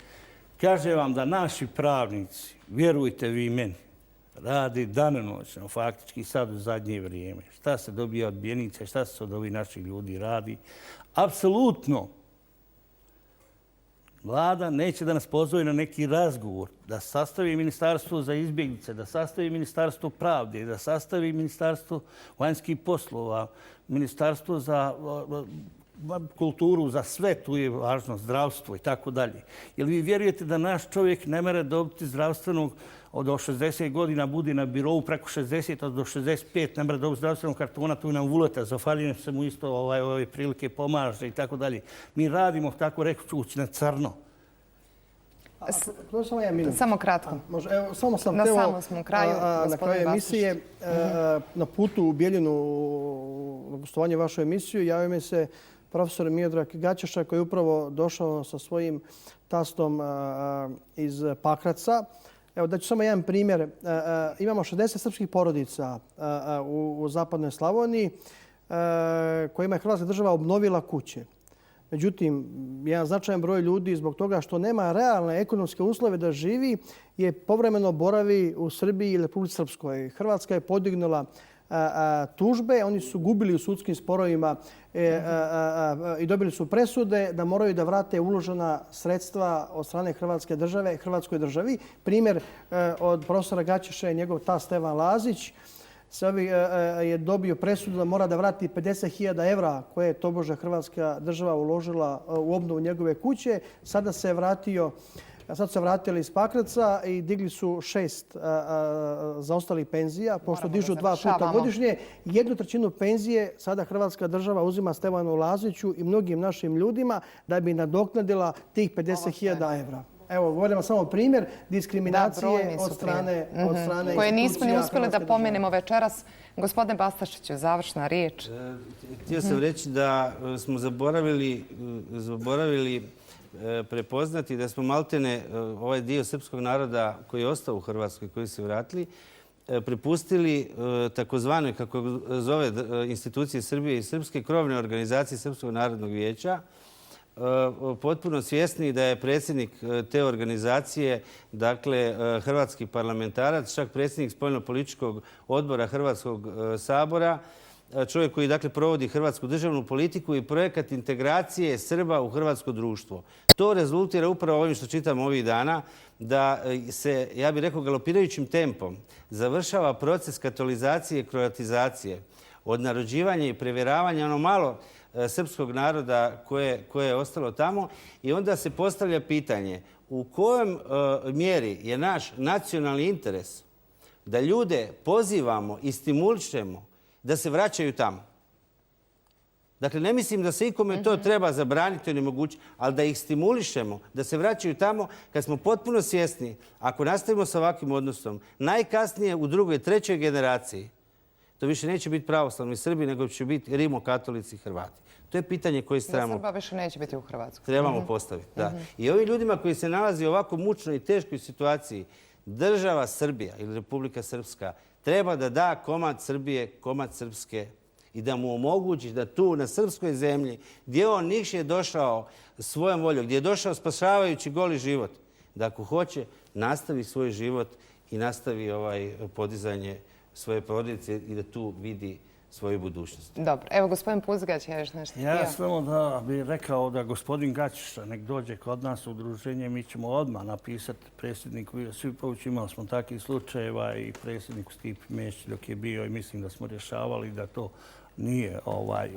Kažem vam da naši pravnici, vjerujte vi meni, radi danonoćno, faktički sad u zadnje vrijeme. Šta se dobija od Bjenice, šta se od ovih naših ljudi radi. Apsolutno. Vlada neće da nas pozove na neki razgovor, da sastavi ministarstvo za izbjeglice, da sastavi ministarstvo pravde, da sastavi ministarstvo vanjskih poslova, ministarstvo za kulturu, za sve, tu je važno zdravstvo i tako dalje. Jer vi vjerujete da naš čovjek ne mere dobiti zdravstvenog od 60 godina bude na birovu preko 60, a do 65 ne mere dobiti zdravstvenog kartona, tu nam Vuleta, zahvaljujem se mu isto ove prilike pomaže i tako dalje. Mi radimo, tako reći, na crno. Samo kratko. Evo, samo sam na teo samom smo kraju, na kraju emisije, na putu u Bijeljinu, na gostovanje vašu emisiju, javio mi se profesor Miodrag Gaćeša koji je upravo došao sa svojim tastom iz Pakraca. Evo, daću samo jedan primjer. Imamo 60 srpskih porodica u zapadnoj Slavoniji kojima je Hrvatska država obnovila kuće. Međutim, jedan značajan broj ljudi zbog toga što nema realne ekonomske uslove da živi je povremeno boravi u Srbiji ili Republici Srpskoj. Hrvatska je podignula tužbe, oni su gubili u sudskim sporovima i dobili su presude da moraju da vrate uložena sredstva od strane Hrvatske države, Hrvatskoj državi. Primjer od profesora Gaćeša je njegov tast Stevan Lazić. Je dobio presudu da mora da vrati 50.000 evra koje je tobože Hrvatska država uložila u obnovu njegove kuće. Sada se vratio, sad se vratili iz Pakraca i digli su 6 zaostalih penzija, pošto dižu 2 puta godišnje. 1/3 penzije sada Hrvatska država uzima Stevanu Laziću i mnogim našim ljudima da bi nadoknadila tih 50.000 evra. Evo, govorimo samo primjer diskriminacije od strane institucija. Koje nismo ni uspjeli da pomenemo večeras. Gospodine Bastašiću, završna riječ. Htio sam reći da smo zaboravili prepoznati da smo maltene ovaj dio srpskog naroda koji je ostao u Hrvatskoj, koji se vratili, prepustili takozvanoj, kako zove institucije Srbije i Srpske krovne organizacije Srpskog narodnog vijeća, potpuno svjesni da je predsjednik te organizacije, dakle, hrvatski parlamentarac, čak predsjednik spoljno-političkog odbora Hrvatskog sabora, čovjek koji, dakle, provodi hrvatsku državnu politiku i projekat integracije Srba u hrvatsko društvo. To rezultira upravo ovim što čitamo ovih dana, da se, ja bih rekao, galopirajućim tempom završava proces katolizacije i kroatizacije od narođivanja i prevjeravanja ono malo srpskog naroda koje je ostalo tamo. I onda se postavlja pitanje u kojem mjeri je naš nacionalni interes da ljude pozivamo i stimulišemo da se vraćaju tamo. Dakle, ne mislim da se ikome to treba zabraniti ili mogući, ali da ih stimulišemo, da se vraćaju tamo kad smo potpuno svjesni, ako nastavimo sa ovakvim odnosom, najkasnije u drugoj, trećoj generaciji, to više neće biti pravoslavni Srbi, nego će biti rimokatolici i Hrvati. To je pitanje koje trebamo... Da Srba više neće biti u Hrvatskoj. Trebamo postaviti, da. I ovim ljudima koji se nalazi u ovako mučnoj i teškoj situaciji, država Srbija ili Republika Srpska treba da da komad Srbije, komad Srpske i da mu omogući da tu na srpskoj zemlji, gdje on niš je došao svojom voljom, gdje je došao spašavajući goli život, da ako hoće, nastavi svoj život i nastavi podizanje svoje porodice i da tu vidi svoju budućnost. Dobro. Evo, gospodin Puzgać je još nešto htio. Ja samo da bih rekao da gospodin Gačiša nek dođe kod nas u udruženje, mi ćemo odmah napisati predsjedniku Josipoviću. Imali smo takvih slučajeva i predsjedniku Stipi Mesiću dok je bio i mislim da smo rješavali da to nije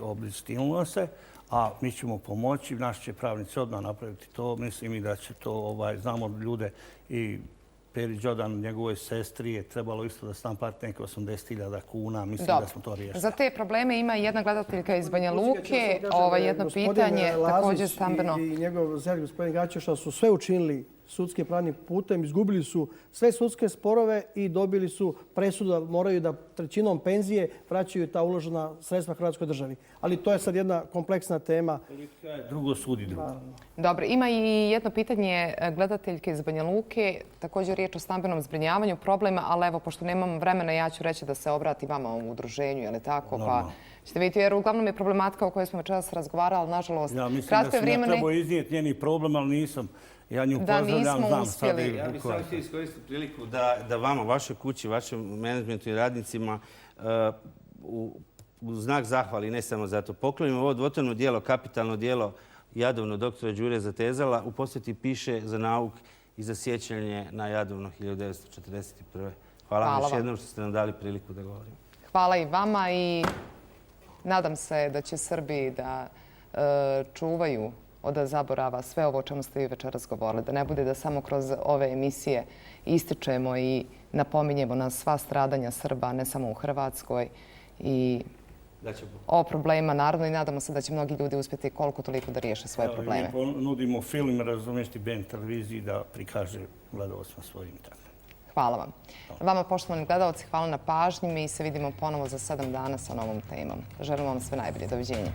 obistinilo se, a mi ćemo pomoći. Naši će pravnici odmah napraviti to. Mislim i da će to, znamo ljude i Peri Đodan, njegovoj sestri, je trebalo isto da stan plati neke 80.000 kuna. Mislim da smo to riješili. Za te probleme ima jedna gledateljka iz Banja Luke. Jedno pitanje, također stambeno. I njegov zet, gospodin Gaćeša, su sve učinili sudskim pravnim putem, izgubili su sve sudske sporove i dobili su presudu da moraju da trećinom penzije vraćaju ta uložena sredstva Hrvatskoj državi. Ali to je sad jedna kompleksna tema. Drugo sudi drugo. Dobro, ima i jedno pitanje gledateljke iz Banja Luke, također riječ o stambenom zbrinjavanju problema, ali evo, pošto nemam vremena, ja ću reći da se obrati vama u udruženju, je li tako? Pa ćete vidjeti, jer uglavnom je problematika o kojoj smo večeras razgovarali, nažalost, ja mislim da sam ja trebao iznijeti njeni problem, ali nisam. Ja nju pozdravljam, znam sada. Ja bih samo htio iskoristiti priliku da vama, vašoj kući, vašem menadžmentu i radnicima u znak zahvali, ne samo zato, poklonimo ovo dvotorno dijelo, kapitalno dijelo Jadovno doktora Đure Zatezala. U posjeti piše za nauk i za sjećanje na Jadovno 1941. Hvala vam još jednom što ste nam dali priliku da govorimo. Hvala i vama i nadam se da će Srbi da čuvaju od zaborava sve ovo o čemu ste vi večeras govorili. Da ne bude da samo kroz ove emisije ističemo i napominjemo na sva stradanja Srba, ne samo u Hrvatskoj i o problema, naravno, i nadamo se da će mnogi ljudi uspjeti koliko toliko da riješe svoje probleme. Mi nudimo film, razumjeti Ben televiziji da prikaže gledalcima svojim tako. Hvala vam. Vama, poštovani gledalci, hvala na pažnji. Mi se vidimo ponovo za 7 dana sa novom temom. Želim vam sve najbolje. Doviđenja.